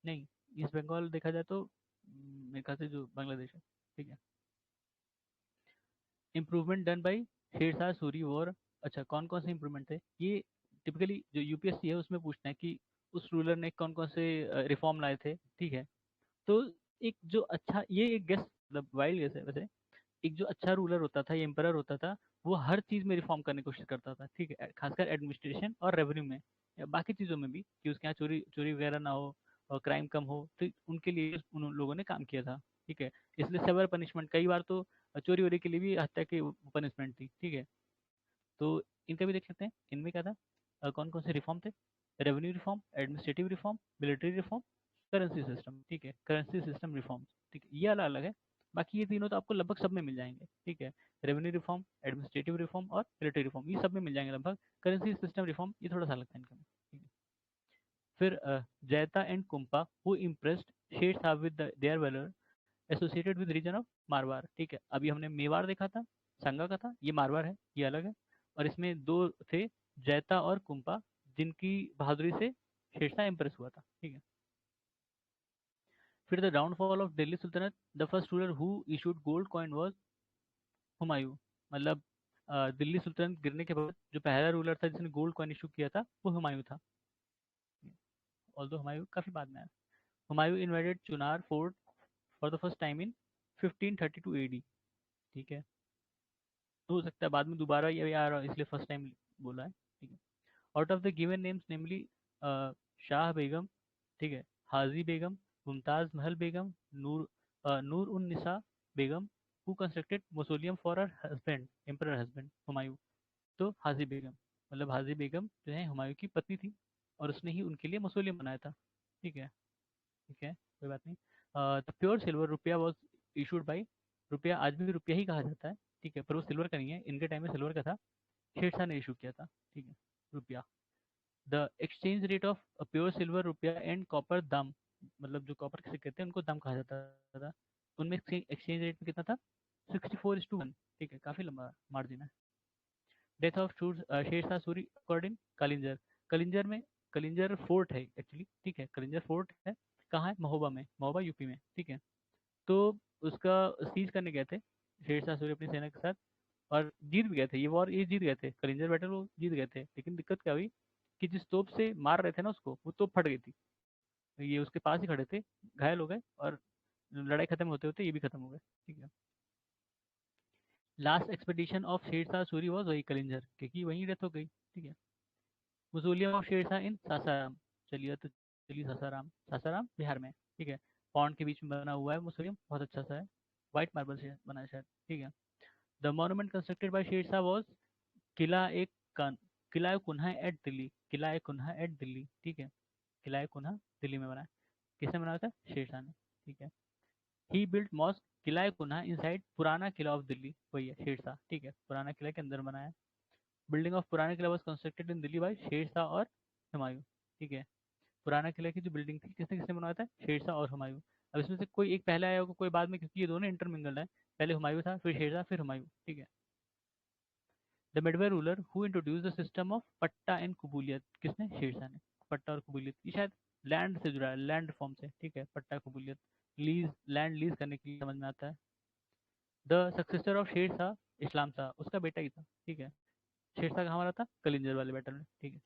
A: नहीं, ईस्ट बंगाल देखा जाए तो मेरे ख्याल से जो बांग्लादेश है, ठीक है। Improvement done by Sher Shah Suri और, अच्छा कौन कौन से इम्प्रूवमेंट थे ये, टिपिकली जो यूपीएससी है उसमें पूछना है कि उस रूलर ने कौन कौन से रिफॉर्म लाए थे, ठीक है। तो एक जो अच्छा, ये एक गेस मतलब वाइल्ड गेस है वैसे, एक जो अच्छा रूलर होता था, ये एम्परर होता था, वो हर चीज़ में रिफॉर्म करने की कोशिश करता था, ठीक है, खासकर एडमिनिस्ट्रेशन और रेवेन्यू में, या बाकी चीज़ों में भी, कि उसके यहाँ चोरी चोरी वगैरह ना हो और क्राइम कम हो, तो उनके लिए उन लोगों ने काम किया था, ठीक है। इसलिए सेवर पनिशमेंट, कई बार तो चोरी वोरी के लिए भी हत्या की पनिशमेंट थी, ठीक है। तो इनका भी देख लेते हैं, इनमें क्या था, कौन कौन से रिफॉर्म थे? Revenue reform, administrative reform, military reform, currency system, ठीक है, करेंसी सिस्टम रिफॉर्म, ठीक है, ये अलग अलग है। बाकी ये तीनों तो आपको लगभग सब में मिल जाएंगे, ठीक है। रेवेन्यू रिफॉर्म, एडमिनिस्ट्रेटिव रिफॉर्म और मिलिट्री रिफॉर्म, ये सब में मिल जाएंगे लगभग। करेंसी सिस्टम रिफॉर्म ये थोड़ा सा लगता है इनका में, ठीक है। फिर जैता and कुंपा who impressed Sher Shah with their valour associated with region of Marwar, ठीक है। अभी हमने मेवाड़ देखा था, संगा का था, ये मारवाड़ है, ये अलग है। और इसमें दो थे, जैता और कुंपा, जिनकी बहादुरी से शेरशाह इम्प्रेस हुआ था, ठीक है। फिर the downfall of Delhi सुल्तनत, the first ruler who issued gold coin was Humayun, मतलब दिल्ली सुल्तनत गिरने के बाद जो पहला रूलर था जिसने गोल्ड कॉइन इशू किया था वो हुमायूं था, ऑल्दो हुमायूं काफी बाद में आया। Humayun invaded Chunar fort for the first time in 1532 AD, ठीक है, तो हो सकता है बाद में दोबारा ये आ रहा है इसलिए फर्स्ट टाइम बोला है, ठीक है। Out of the given names namely Shah Begum, ठीक है, Haji Begum, Mumtaz Mahal Begum, Nur un Nisa Begum, who constructed mausoleum for her husband, emperor husband Humayun. तो हाजी बेगम, मतलब हाजी बेगम जो है हुमायूं की पत्नी थी, और उसने ही उनके लिए मौसोलियम बनाया था, ठीक है, ठीक है, कोई बात नहीं। द प्योर सिल्वर रुपया वॉज इशूड बाई, रुपया आज भी रुपया ही कहा जाता है, ठीक है, पर वो सिल्वर का नहीं है, इनके टाइम में सिल्वर का था, शेरशाह ने इशू किया था, ठीक है, रुपया। The exchange rate of pure silver रुपया एंड कॉपर दम, मतलब जो कॉपर के सिक्के थे उनको दम कहा जाता था, उनमें एक्सचेंज रेट में कितना था? 64:1, ठीक है, काफी लंबा मार्जिन है। Death of Sher Shah Suri according Kalinjar, Kalinjar में, कलिंजर फोर्ट है एक्चुअली, ठीक है, कलिंजर फोर्ट है, कहाँ है? महोबा में, महोबा यूपी में, ठीक है। तो उसका सीज करने गए थे शेरशाह सूरी अपनी सेना के साथ, और जीत भी गए थे, ये वॉर ये जीत गए थे, कलिंजर बैटल वो जीत गए थे, लेकिन दिक्कत क्या हुई कि जिस तोप से मार रहे थे ना उसको, वो तोप फट गई थी, तो ये उसके पास ही खड़े थे, घायल हो गए, और लड़ाई खत्म होते होते ये भी खत्म हो गए, ठीक है। Last expedition of Sher Shah Suri was वही कलिंजर, क्योंकि वहीं डेथ हो गई, ठीक है। Museum of Sher Shah in Sasaram, चलिए तो चलिए सासाराम, सासाराम बिहार में, ठीक है। पॉन्ड के बीच में बना हुआ है म्यूजियम, बहुत अच्छा सा है, व्हाइट मार्बल से बना है शायद, ठीक है। The monument constructed by Shershah was Qila एक कन किला कुन्हा एट दिल्ली, किला कुन्हा एट दिल्ली, ठीक है। किला कुन्हा दिल्ली में बना है, किसने बनाया था? शेरशाह ने, ठीक है। ही बिल्ट मॉस्क किला कुन्हा इनसाइड पुराना किला ऑफ दिल्ली, वही है शेरशाह, ठीक है, पुराना किला के अंदर बनाया। Building of Purana Qila was constructed in Delhi by Shershah और हुमायूं, ठीक है। पुराना किला की जो बिल्डिंग थी किसने किसने बनवाया था? शेरशाह और हुमायूं। अब इसमें से कोई एक पहले आया होगा, कोई बाद में, क्योंकि ये दोनों इंटरमिंगल्ड है। पहले हुमायूं था, फिर शेरशाह, फिर हुमायूं, ठीक है। The Midway ruler who introduce the system of पट्टा एंड कबूलियत, किसने? शेरशाह ने। पट्टा और कबूलियत, ये शायद लैंड से जुड़ा है, लैंड रिफॉर्म से, ठीक है। पट्टा कबूलियत, लीज, लैंड लीज करने की समझ में आता है। The successor of Sher Shah, इस्लाम शाह, उसका बेटा ही था, ठीक है। शेर शाह कहाँ मारा था? कलिंजर वाले बैटल में, ठीक है।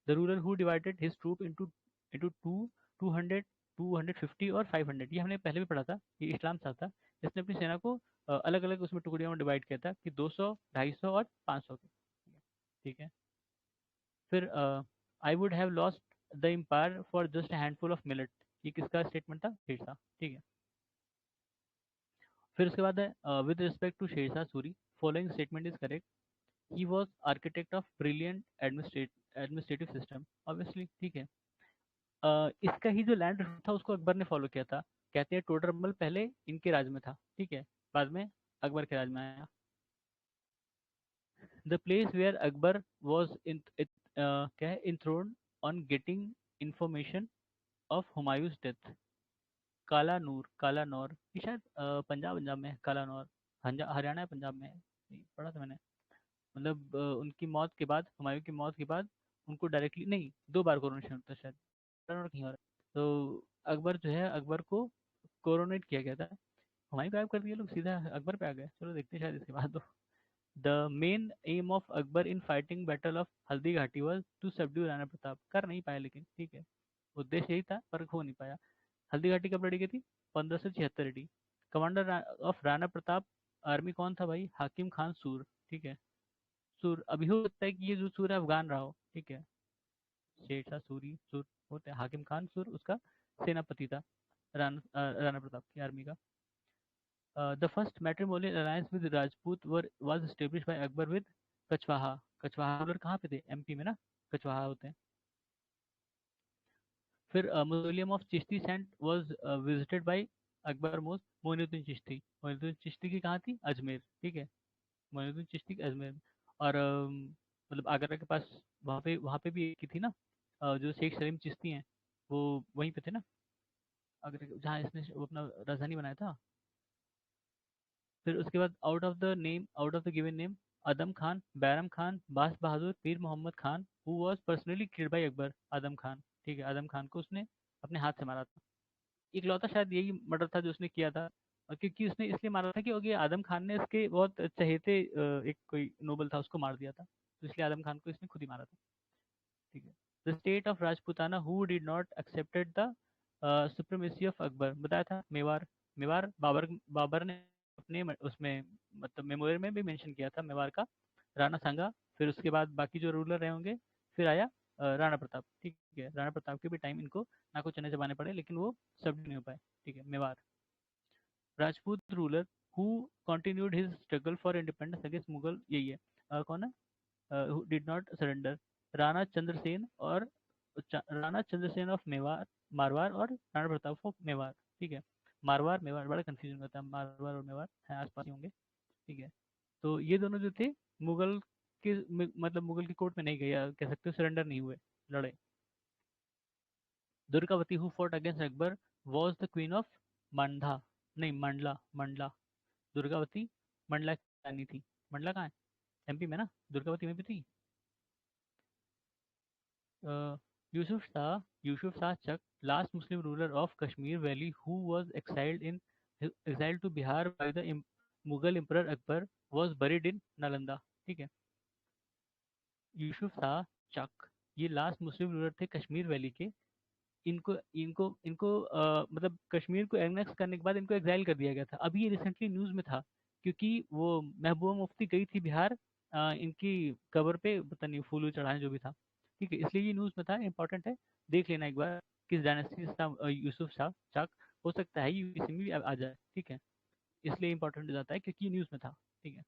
A: The ruler who divided his troop into into two 200, 250 और 500, ये हमने पहले भी पढ़ा था, ये इस्लाम शाह था जिसने अपनी सेना को अलग अलग उसमें टुकड़ियों में डिवाइड किया था, कि 200, 250 और 500 के, ठीक है। फिर I would have lost the empire for just handful of millet, ये किसका स्टेटमेंट था? शेरशाह, ठीक है। फिर उसके बाद है with respect to Sher Shah Suri, following statement is correct, he was architect of brilliant administrative system, obviously, ठीक है। इसका ही जो लैंड था उसको अकबर ने फॉलो किया था, कहते हैं टोडरमल पहले इनके राज में था, ठीक है, बाद में अकबर के राज में आया। The place where Akbar was in क्या है, enthrone on getting information of Humayun's death, Kalanaur, काला नौर, ये शायद पंजाब, पंजाब में है काला नौर, हरियाणा या पंजाब में है, नहीं, पढ़ा था मैंने। मतलब उनकी मौत के बाद, हुमायूं की मौत के बाद उनको डायरेक्टली नहीं, दो बार कोरोनेशन होता है शायद, काला नौर कहीं और है। तो अकबर जो है, अकबर को कोरोनेट किया गया था, हुमायूं गायब कर दिए लोग, सीधा अकबर पे आ गए। चलो देखते हैं शायद इसके बाद तो। The main aim of Akbar in fighting battle of Haldi Ghati was to subdue Rana Pratap, कर नहीं पाया लेकिन, ठीक है, उद्देश्य यही था पर हो नहीं पाया। हल्दी घाटी कब लड़ी गई थी? 1576 लड़ी। Commander of Rana Pratap army कौन था भाई? हाकिम खान सूर, ठीक है। सूर, अभी हो सकता है कि ये जो सूर है अफगान रहा हो, ठीक है। शेरशाह सूरी, सूर होते हैं, हाकिम खान सूर उसका सेनापति था, राणा प्रताप की आर्मी का। The first matrimonial alliance with Rajput were was established by Akbar with Kachhwaha, Kachhwaha ruler कहाँ पे थे? एमपी में ना, कछवाहा होते हैं। फिर museum of Chishti saint was visited by Akbar Moinuddin Chishti, Moinuddin Chishti की कहाँ थी? अजमेर, ठीक है। मोइनुद्दीन चिश्ती की अजमेर। और मतलब आगरा के पास, वहाँ पे भी एक की थी ना, जो शेख सलीम चिश्ती हैं, वो वहीं पे थे ना, आगरा के, जहाँ इसने वो अपना राजधानी बनाया था। फिर उसके बाद out of the given name, Adam Khan, Bairam Khan, Baz Bahadur, Pir Muhammad Khan, who was personally killed by Akbar, Adam Khan, ठीक है। आदम खान को उसने अपने हाथ से मारा था, इकलौता शायद यही मर्डर था जो उसने किया था। और क्योंकि उसने इसलिए मारा था क्योंकि आदम खान ने इसके बहुत चहेते एक कोई नोबल था उसको मार दिया था, तो इसलिए आदम खान को इसने खुद ही मारा था, ठीक है। The state of Rajputana who did not accepted the supremacy of Akbar, बताया था मेवाड़, मेवाड़ बाबर, बाबर ने अपने उसमें मतलब मेमोरियल में भी मेंशन किया था मेवाड़ का, राणा सांगा। फिर उसके बाद बाकी जो रूलर रहे होंगे, फिर आया राणा प्रताप, ठीक है। राणा प्रताप के भी टाइम इनको ना कुछ चने चबाने पड़े, लेकिन वो सब नहीं हो पाए, ठीक है। Mewar, Rajput ruler who continued his struggle for independence against Mughal, यही है, कौन है, who did not surrender, Rana Chandrasen और राणा चंद्रसेन ऑफ मेवाड़, मारवाड़, और राणा प्रताप ऑफ मेवाड़, ठीक है। मारवाड़ मेवाड़ बड़ा कंफ्यूजन होता है, मारवाड़ और मेवाड़ हैं आसपास ही होंगे, ठीक है। तो ये दोनों जो थे मुगल के मतलब मुगल की कोर्ट में नहीं गए, या कह सकते हो सरेंडर नहीं हुए, लड़े। Durgavati who fought against Akbar was the queen of Manda, नहीं मंडला, मंडला, दुर्गावती मंडला की रानी थी। मंडला कहाँ है? एमपी में ना, दुर्गावती में भी थी। Yusuf Shah Chak, last Muslim ruler of Kashmir valley who was exiled to Bihar by the Mughal emperor Akbar, was buried in Nalanda, ठीक है। यूसुफ शाह चक, ये लास्ट मुस्लिम रूलर थे कश्मीर वैली के, इनको इनको इनको मतलब कश्मीर को एनेक्स करने के बाद इनको एग्जाइल कर दिया गया था। अभी ये रिसेंटली न्यूज़ में था, क्योंकि वो महबूबा मुफ्ती गई थी बिहार, इनकी कबर पे पता नहीं फूल वूल चढ़ाने जो भी था, ठीक है, इसलिए ये न्यूज़ में था, इंपॉर्टेंट है, देख लेना एक बार। किस डायनेस्टी से था, यूसुफ शाह चाक, हो सकता है ये इसी में भी आ जाए, ठीक है, इसलिए इंपॉर्टेंट हो जाता है क्योंकि ये न्यूज़ में था, ठीक है।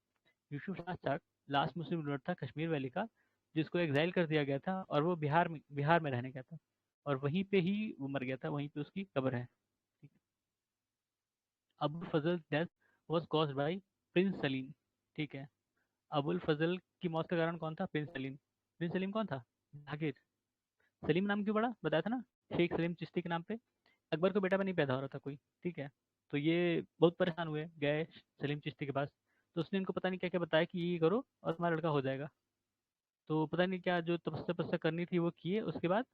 A: यूसुफ शाह चाक लास्ट मुस्लिम रूलर था कश्मीर वैली का, जिसको एग्जाइल कर दिया गया था, और वो बिहार में रहने गया था, और वहीं पे ही वो मर गया था, वहीं पे उसकी कब्र है, ठीक है। Abul Fazl death was caused by prince Salim, ठीक है। अबुल फजल की मौत का कारण कौन था? प्रिंस सलीम। प्रिंस सलीम कौन था? जहांगीर। सलीम नाम क्यों पड़ा, बताया था ना, शेख सलीम चिश्ती के नाम पे। अकबर को बेटा भी नहीं पैदा हो रहा था कोई, ठीक है। तो ये बहुत परेशान हुए, गए सलीम चिश्ती के पास, तो उसने इनको पता नहीं क्या क्या बताया कि ये करो और तुम्हारा लड़का हो जाएगा। तो पता नहीं क्या जो तपस्या तपस्या करनी थी वो किए, उसके बाद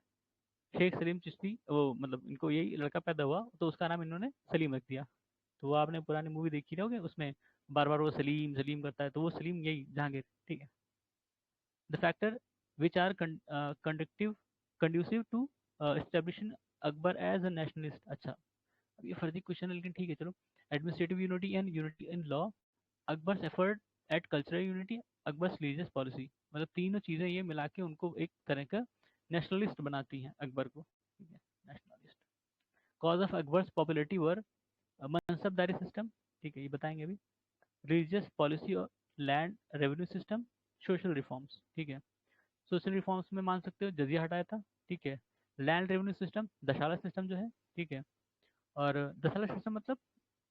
A: शेख सलीम चिश्ती, वो मतलब इनको यही लड़का पैदा हुआ, तो उसका नाम इन्होंने सलीम रख दिया। तो वो आपने पुरानी मूवी देखी रहोगे, उसमें बार बार वो सलीम सलीम करता है, तो वो सलीम यही जहांगीर, ठीक है। The factor which are conductive conducive to establishing Akbar as a nationalist. अच्छा, अब ये फर्जी क्वेश्चन है लेकिन ठीक है चलो। Administrative unity and unity in law, Akbar's effort at cultural unity, Akbar's religious policy, मतलब तीनों चीज़ें ये मिला के उनको एक तरह का नेशनलिस्ट बनाती हैं अकबर को, ठीक है, nationalist. Cause of Akbar's popularity were मनसबदारी system, ठीक है, ये बताएंगे अभी। रिलीजियस पॉलिसी और land revenue system, social reforms, ठीक है। सोशल रिफॉर्म्स में मान सकते हो जजिया हटाया था, ठीक है। लैंड रेवेन्यू सिस्टम, दशाला सिस्टम जो है, ठीक है। और दशाला सिस्टम मतलब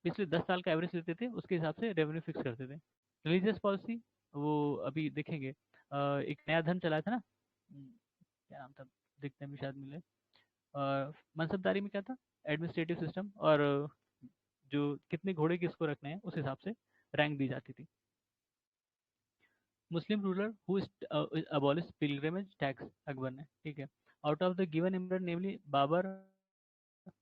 A: पिछले 10 साल का एवरेज लेते थे, उसके हिसाब से रेवेन्यू फिक्स करते थे। रिलीजियस पॉलिसी, वो अभी देखेंगे, एक नया धर्म चलाया था ना, क्या नाम था, देखते हैं भी शायद मिले। और मनसबदारी में क्या था? एडमिनिस्ट्रेटिव सिस्टम, और जो कितने घोड़े किसको रखने हैं उस हिसाब से रैंक दी जाती थी। Muslim ruler who abolish pilgrimage tax, Akbar ने, ठीक है। Out of the given emperor namely Babur,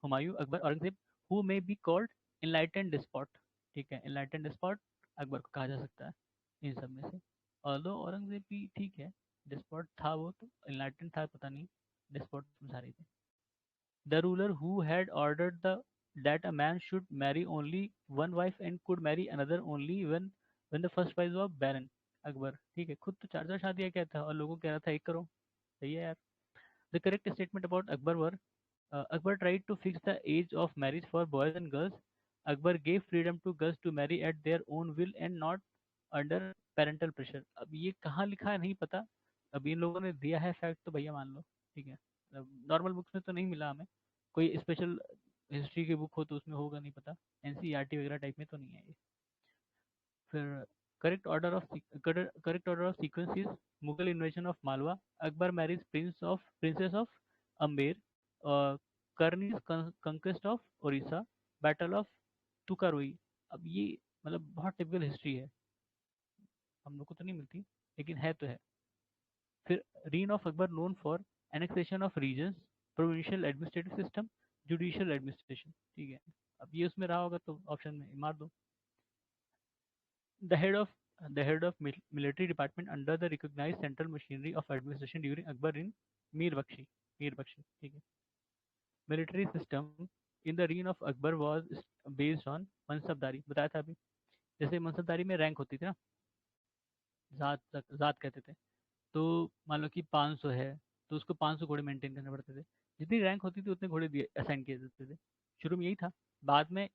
A: Humayun, Akbar, Aurangzeb, who may be called enlightened despot, ठीक है, इनलाइटेंड डिस्पॉट अकबर को कहा जा सकता है इन सब में से। ऑल्दो औरंगजेब भी ठीक है, डिस्पॉट था वो, तो इनलाइटेंड था पता नहीं, डिस्पॉट समझा रही थी। The ruler who had ordered that a man should marry only one wife and could marry another only when the first wife was barren, Akbar, ठीक है, खुद तो चार चार शादियाँ क्या था और लोगों को कह रहा था एक करो, सही है यार। The correct statement about Akbar were, Akbar tried to fix the age of marriage for boys and girls. Akbar gave freedom to girls to marry at their own will and not under parental pressure. अब ये कहाँ लिखा है नहीं पता, अब इन लोगों ने दिया है फैक्ट तो भैया मान लो, ठीक है। नॉर्मल बुक्स में तो नहीं मिला हमें, कोई स्पेशल हिस्ट्री की बुक हो तो उसमें होगा, नहीं पता, एनसीईआरटी वगैरह टाइप में तो नहीं है ये। फिर correct order of sequence is Mughal invasion of Malwa, Akbar marriage princess of Amber, Karrani's conquest of Odisha, battle of Tukaroi. अब ये मतलब बहुत टिपिकल हिस्ट्री है, हम लोग को तो नहीं मिलती लेकिन है तो है। फिर reign of Akbar known for annexation of regions, provincial administrative system, judicial administration, ठीक है। अब ये उसमें रहा होगा तो ऑप्शन में मार दो। The head of military department under the recognized central machinery of administration during Akbar in Mir Bakshi, ठीक है। Military system in the reign of Akbar was based on मनसबदारी, बताया था अभी। जैसे मनसबदारी में रैंक होती थी ना, जात कहते थे। तो मान लो कि 500 है, तो उसको 500 घोड़े मेंटेन करने पड़ते थे, जितनी रैंक होती थी उतने घोड़े दिए असाइन किए जाते थे। शुरू में यही था, बाद में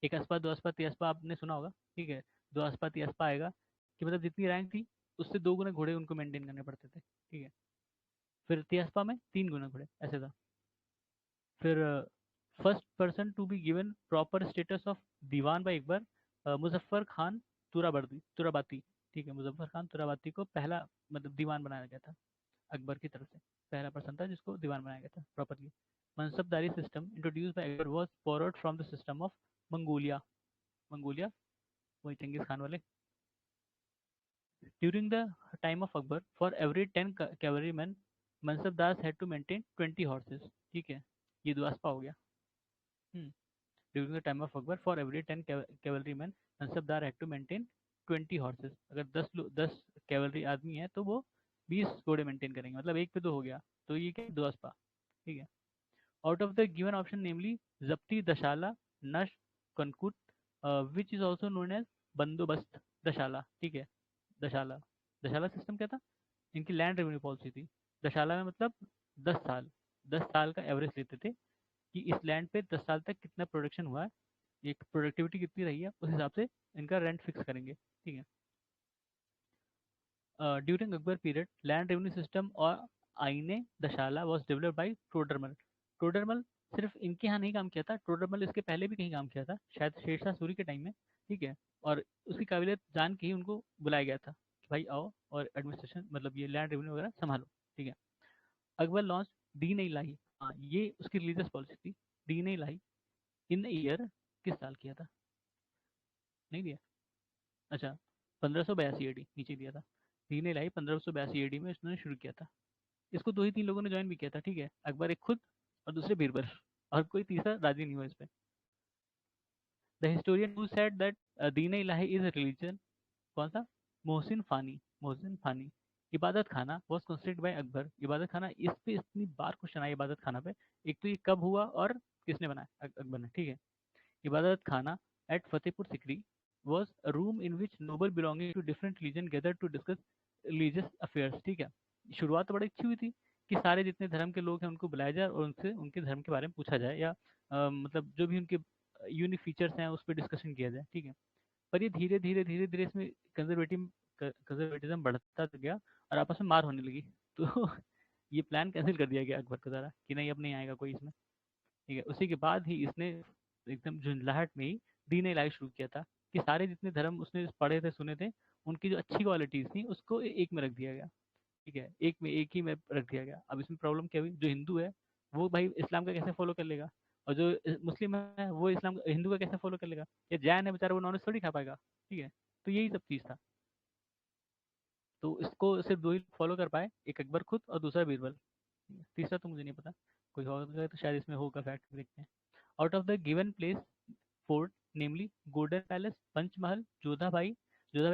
A: एक अस्पा, दो अस्पा, तिहस्पा आपने सुना होगा, ठीक है। दो अस्पा तिहस्पा आएगा कि मतलब जितनी रैंक थी उससे 2 गुने घोड़े उनको मेंटेन करने पड़ते थे, ठीक है। फिर तिहस्पा में 3 गुना घोड़े, ऐसे था। फिर first person to be given proper status of Diwan by Akbar, Muzaffar Khan Turabati, ठीक है। मुजफ्फर खान तुराबाती को पहला मतलब दीवान बनाया गया था अकबर की तरफ से, पहला पर्सन था जिसको दीवान बनाया गया था properly. Mansabdari system introduce by Akbar was borrowed from the system of Mongolia, Mongolia वही चंगेज खान वाले। During the time of Akbar for every 10 cavalryman mansabdar had to maintain 20 horses, ठीक है। ये दुआसपा हो गया। During the time of Akbar for every 10 cavalryman mansabdar had to maintain 20 horses, अगर 10 cavalry आदमी है तो वो 20 घोड़े मेंटेन करेंगे, मतलब एक पे 2 हो गया, तो ये क्या दुआसपा, ठीक है। Out of the given option namely Zabti, Dahsala, Nasaq, Kankut, which is also known as Bandobast Dahsala, ठीक है। दशाला, दशाला सिस्टम क्या था? इनकी लैंड रेवेन्यू पॉलिसी थी। दशाला में मतलब 10 साल, 10 साल का एवरेज लेते थे कि इस लैंड पे 10 साल तक कितना प्रोडक्शन हुआ है, एक प्रोडक्टिविटी कितनी रही है, उस हिसाब से इनका रेंट फिक्स करेंगे, ठीक है। During Akbar period land revenue system और Ain Dahsala was developed by Todarmal. Todarmal सिर्फ इनके यहाँ नहीं काम किया था, टोडरमल इसके पहले भी कहीं काम किया था, शायद शेरशाह सूरी के टाइम में, ठीक है। और उसकी काबिलियत जान के ही उनको बुलाया गया था कि भाई आओ और एडमिनिस्ट्रेशन मतलब ये लैंड रेवेन्यू वगैरह संभालो, ठीक है। अकबर लॉन्च दीन ए इलाही, हाँ ये उसकी रिलीजियस पॉलिसी थी। दीन ए इलाही इन ईयर किस साल किया था? नहीं दिया, अच्छा 1582 एडी नीचे दिया था। दीन ए इलाही 1582 एडी में उसने शुरू किया था। इसको दो ही तीन लोगों ने ज्वाइन भी किया था, ठीक है, अकबर एक खुद और दूसरे बीरबल, और कोई तीसरा राजी नहीं हुआ इस पे। The historian who said that Deen A Ilahi is religion, कौन सा? मोहसिन फानी, मोहसिन फानी। इबादत खाना वॉज कंस्ट्रक्टेड बाय अकबर, इबादत खाना, इस पे इतनी बार क्वेश्चन आया इबादत खाना पे। एक तो ये कब हुआ और किसने बनाया? अकबर ने, ठीक है। Ibadat Khana at Fatehpur Sikri was a room in which noble belonging to different religion gathered to discuss religious affairs, ठीक है। शुरुआत तो बड़ी अच्छी हुई थी कि सारे जितने धर्म के लोग हैं उनको बुलाया जाए और उनसे उनके धर्म के बारे में पूछा जाए, या मतलब जो भी उनके यूनिक फीचर्स हैं उस पर डिस्कशन किया जाए, ठीक है। पर ये धीरे धीरे धीरे धीरे इसमें कंजर्वेटिज्म बढ़ता तो गया और आपस में मार होने लगी। तो ये प्लान कैंसिल कर दिया गया अकबर के द्वारा कि नहीं अब नहीं आएगा कोई इसमें, ठीक है। उसी के बाद ही इसने एकदम झुंझलाहट में ही दीन इलाही शुरू किया था कि सारे जितने धर्म उसने पढ़े थे सुने थे उनकी जो अच्छी क्वालिटीज थी उसको एक में रख दिया गया, ठीक है, एक ही में रख दिया गया। अब इसमें प्रॉब्लम क्या हुई, जो हिंदू है वो भाई इस्लाम का कैसे फॉलो कर लेगा, और जो मुस्लिम है वो इस्लाम हिंदू का कैसे फॉलो कर लेगा, या जैन है बेचारा वो नॉनवेज थोड़ी खा पाएगा, ठीक है। तो यही सब चीज़ था। तो इसको सिर्फ दो ही फॉलो कर पाए, एक अकबर खुद और दूसरा बीरबल, ठीक है? तीसरा तो मुझे नहीं पता, कोई होगा तो शायद इसमें होगा, फैक्ट देखते हैं। Out of the given place fort namely golden palace, Panchmahal, Jodhabai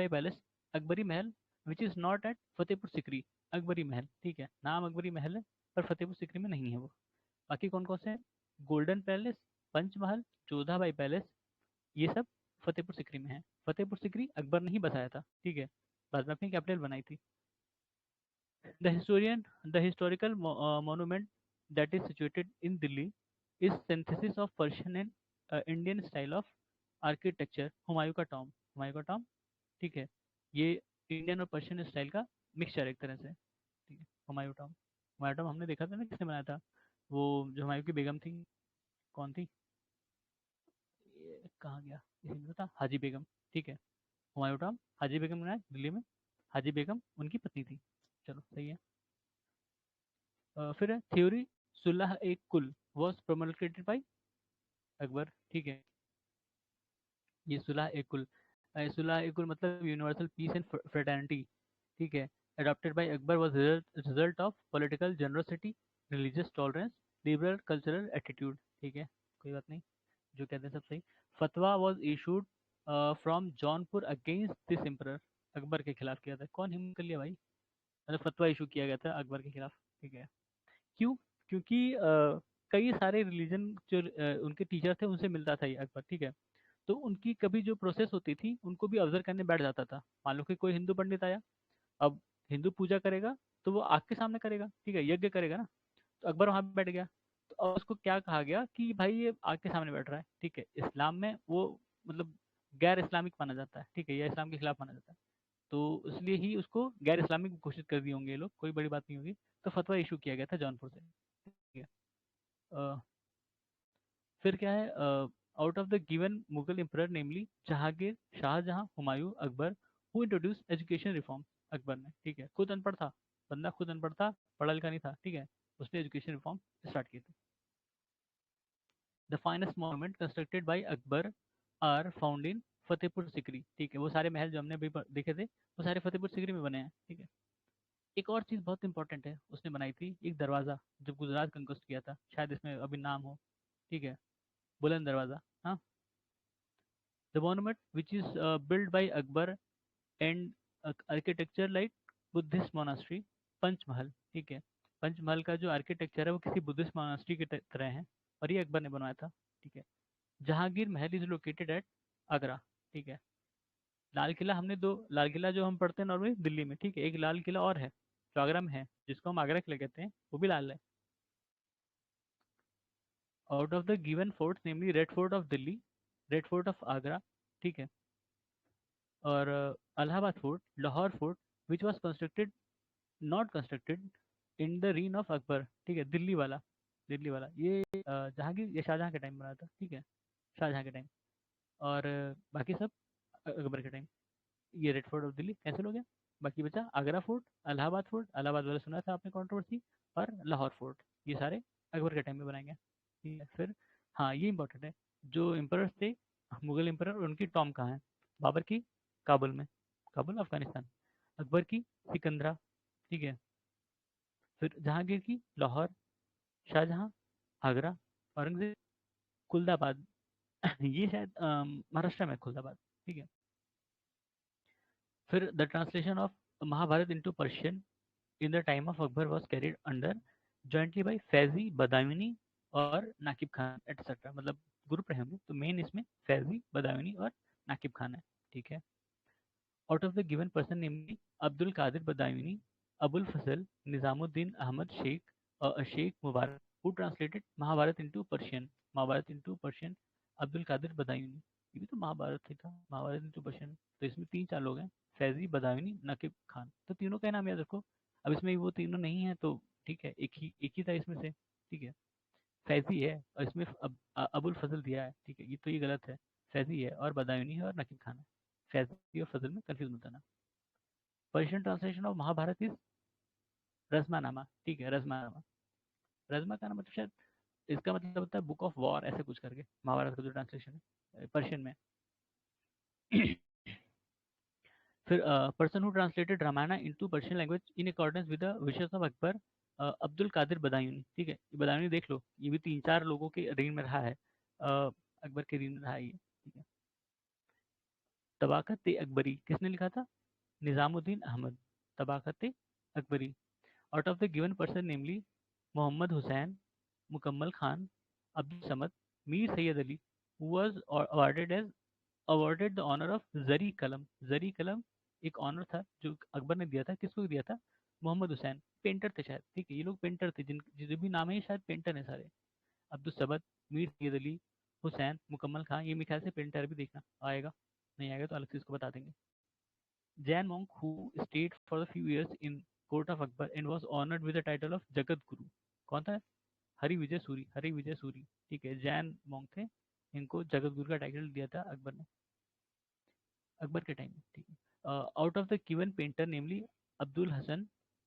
A: palace, Akbari Mahal, which is not at Fatehpur Sikri. Akbari Mahal, ठीक है, नाम अकबरी महल है पर फतेहपुर सिकरी में नहीं है वो। बाकी कौन कौन से हैं? Golden palace, Panchmahal, Jodhabai palace, ये सब फतेहपुर सिकरी में है। फतेहपुर सिकरी अकबर ने ही बसाया था, ठीक है, बाद में अपनी कैपिटल बनाई थी। The historical monument that is situated in Delhi is synthesis of Persian and Indian style of architecture, Humayun का टॉम, हुमायूं का टॉम, ठीक है। ये इंडियन और पर्शियन स्टाइल का मिक्सचर एक तरह से, ठीक है। हुमायूं टॉम, हुमायूं टॉम हमने देखा था ना किसने बनाया था, वो जो हुमायूं की बेगम थी, कौन थी, ये कहाँ गया, इसी में तो था, हाजी बेगम, ठीक है। हुमायूं टॉम हाजी बेगम ने बनाया दिल्ली में, हाजी बेगम उनकी पत्नी थी। चलो सही है। फिर है थ्योरी सुलह ए कुल वॉज प्रोमलकेटेड बाई अकबर, ठीक है। ये सुलह ए कुल, सुलह ए कुल मतलब यूनिवर्सल पीस एंड फ्रेटर्निटी, ठीक है, adopted by Akbar was result of political generosity, religious tolerance, liberal cultural attitude, ठीक है, कोई बात नहीं, जो कहते हैं सब सही। फतवा was issued from Jaunpur against this emperor, Akbar के खिलाफ किया था, कौन हिम्मत कर लिया भाई, मतलब फतवा इशू किया गया था अकबर के खिलाफ, ठीक है। क्यों? क्योंकि कई सारे रिलीजन जो उनके टीचर थे उनसे मिलता था ये अकबर, ठीक है। तो उनकी कभी जो प्रोसेस होती थी उनको भी ऑब्जर्व करने बैठ जाता था। मान लो कि कोई हिंदू पंडित आया, अब हिंदू पूजा करेगा तो वो आग के सामने करेगा, ठीक है, यज्ञ करेगा ना। तो अकबर वहां पे बैठ गया, तो अब उसको क्या कहा गया कि भाई ये आग के सामने बैठ रहा है, ठीक है। इस्लाम में वो मतलब गैर इस्लामिक माना जाता है, ठीक है, या इस्लाम के खिलाफ माना जाता है। तो इसलिए ही उसको गैर इस्लामिक घोषित कर दिए होंगे ये लोग, कोई बड़ी बात नहीं होगी। तो फतवा इशू किया गया था जौनपुर से, ठीक है। अ, फिर क्या है, out of the given Mughal emperor namely Jahangir, Shah Jahan, Humayun, Akbar, who introduce education reform, Akbar ने, ठीक है, खुद अनपढ़ था, बंदा खुद अनपढ़ था, पढ़ा लिखा नहीं था, ठीक है, उसने एजुकेशन रिफॉर्म स्टार्ट की थी। The finest monument constructed by Akbar are found in Fatehpur Sikri, ठीक है, वो सारे महल जो हमने अभी देखे थे वो सारे फतेहपुर सिकरी में बने हैं, ठीक है। एक और चीज़ बहुत इंपॉर्टेंट है उसने बनाई थी, एक दरवाज़ा, जब गुजरात कंक्वेस्ट किया था, शायद इसमें अभी नाम हो, ठीक है, बुलंद दरवाज़ा, हाँ। The monument, which is built by Akbar and architecture like Buddhist monastery, Panch Mahal, ठीक है। पंचमहल का जो आर्किटेक्चर है वो किसी बुद्धिस्ट मोनास्ट्री की तरह है, और ये अकबर ने बनवाया था। ठीक है। जहांगीर महल इज लोकेटेड एट आगरा। ठीक है। लाल किला, हमने दो लाल किला जो हम पढ़ते हैं नॉर्मली दिल्ली में, ठीक है, एक लाल किला और है जो आगरा में है, जिसको हम आगरा किला कहते हैं, वो भी लाल है। Out of the given forts namely red fort of Delhi, red fort of Agra, ठीक है, और Allahabad fort, Lahore fort, which was constructed not constructed in the reign of Akbar. ठीक है, दिल्ली वाला, दिल्ली वाला ये जहांगीर या शाहजहाँ के टाइम बना था। ठीक है, शाहजहाँ के टाइम, और बाकी सब अकबर के टाइम। ये red fort of Delhi cancel हो गया। बाकी बचा आगरा फोर्ट, इलाहाबाद फोर्ट, इलाहाबाद वाला सुना था आपने कंट्रोवर्सी, और लाहौर फोर्ट, ये सारे अकबर के टाइम में बनाए गए। ठीक है। फिर हाँ, ये इंपॉर्टेंट है, जो एम्परर्स थे मुगल एम्परर, उनकी टॉम कहाँ है? बाबर की काबुल में, काबुल अफगानिस्तान। अकबर की सिकंदरा। ठीक है। फिर जहांगीर की लाहौर, शाहजहाँ आगरा, औरंगजेब खुलदाबाद। ये शायद महाराष्ट्र में है, खुलदाबाद। ठीक है। फिर the translation of Mahabharata into Persian in the time of Akbar was carried under jointly by Faizi Badayuni और नाकिब खान एटसेट्रा। मतलब ग्रुप रहे होंगे, तो मेन इसमें फैजी बदायूनी और नाकिब खान है। ठीक है। Out of the given person namely Abdul Qadir Badayuni, Abul Fazl, Nizamuddin Ahmad Shaikh और Shaikh Mubarak, who translated Mahabharata into Persian, Mahabharata into Persian, Abdul Qadir Badayuni. ये भी तो महाभारत ही था, महाभारत इनटू पर्शियन, तो इसमें तीन चार लोग हैं, फैजी बदायूनी नकीब खान, तो तीनों का नाम याद रखो। अब इसमें वो तीनों नहीं है तो ठीक है, एक ही था इसमें से। ठीक है। फैजी है और इसमें अबुल फजल दिया है। ठीक है, ये तो ये गलत है, फैजी है और बदायूनी है और नकीब खान है। फैजी और फजल में कंफ्यूज मत होना। Persian translation of Mahabharata is Razmnama. ठीक है, रजमानामा। रजमा का नाम मतलब शायद इसका मतलब होता है बुक ऑफ वॉर, ऐसे कुछ करके महाभारत का जो ट्रांसलेशन है पर्शियन में। फिर person who translated Ramayana into Persian language in accordance with the wishes of Akbar, Abdul Qadir Badayuni. ठीक है, ये बदायूनी देख लो, ये भी तीन चार लोगों के रीन में रहा है, अकबर के रीन में रहा है ये। ठीक है। तबाकत अकबरी किसने लिखा था? Nizamuddin Ahmad. Tabaqat Akbari. Out of the given person namely Mohammad Hussain, Mukammal Khan, Abdul Samad, Mir Syed Ali, was awarded as awarded the honor of जरी कलम। जरी कलम एक ऑनर था जो अकबर ने दिया था, किसको दिया था? मोहम्मद हुसैन, पेंटर थे शायद। ठीक है, ये लोग पेंटर थे, जो भी नाम है ये शायद पेंटर है सारे। अब्दुल समद, मीर सैयद अली, हुसैन, मुकम्मल खान, ये मेरे ख्याल से पेंटर भी देखना आएगा, नहीं आएगा तो अलग से इसको बता देंगे। Jain monk who stayed for a few years in court of Akbar and was honored with the title of Jagat Guru. कौन था? हरि विजय सूरी, हरि विजय सूरी। ठीक है, जैन monk थे, इनको जगत गुरु का टाइटल दिया था अकबर ने, अकबर के टाइम में। ठीक है। Out of the given painter namely Abdul Hasan,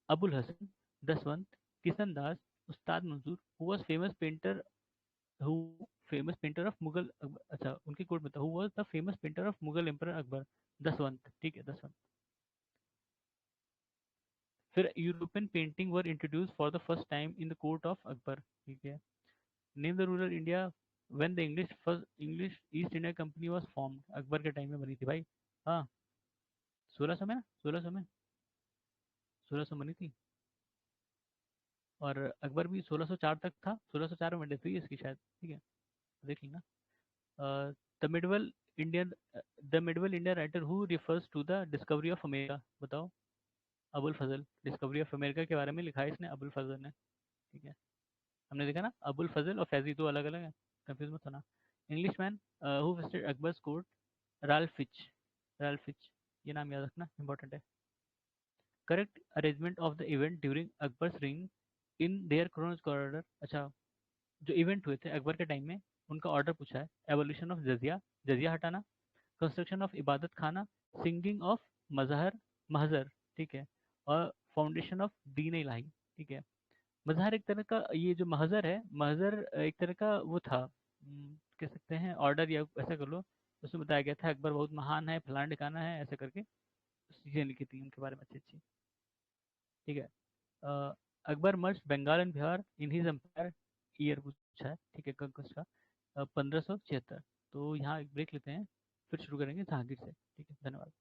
A: Abul Hasan, Daswant, Kishan Das, Ustad Mansur, who was famous painter, who famous painter of Mughal अच्छा उनके कोर्ट में था, who was the famous painter of Mughal emperor Akbar, Daswant. ठीक है, दसवंत। फिर European painting were introduce for the first time in the court of Akbar. ठीक है। Name the rural India when the English east India company was formed. Akbar के time में बनी थी भाई। हाँ, 1600 में ना, 1600 में, 1600 बनी थी, और अकबर भी 1604 तक था, 1604 में डेथ हुई है इसकी शायद। ठीक है, देख लेना। The medieval Indian the medieval India writer who refers to the discovery of America, बताओ? Abul Fazl. Discovery of America के बारे में लिखा है इसने, अबुल फजल ने। ठीक है, हमने देखा ना, अबुल फजल और फैजी दो अलग अलग है, कंफ्यूज मत होना। English man who visited Akbar's court, Ralph Fitch. Ralph Fitch, ये नाम याद रखना, इंपॉर्टेंट है। Correct arrangement of the event during Akbar's ring in their chronological order. अच्छा, जो इवेंट हुए थे अकबर के टाइम में, उनका ऑर्डर पूछा है। एवोल्यूशन ऑफ जजिया, जजिया हटाना, कंस्ट्रक्शन ऑफ इबादत खाना, सिंगिंग ऑफ मजहर, महजर। ठीक है, और फाउंडेशन ऑफ दीन इलाही। ठीक है। मजहर एक तरह का, ये जो महजर है, महजर एक तरह का वो था, कह सकते हैं ऑर्डर, या ऐसा कर लो। उसमें बताया गया था अकबर बहुत महान है, फलाना ठिकाना है, ऐसा करके चीज़ें लिखी थी उनके बारे में अच्छी अच्छी। ठीक है। Akbar merge Bengal and Bihar in his empire year पूछा है। ठीक है, कंकस्ट का 1576। तो यहाँ एक ब्रेक लेते हैं, फिर शुरू करेंगे जहांगीर से। ठीक है, धन्यवाद।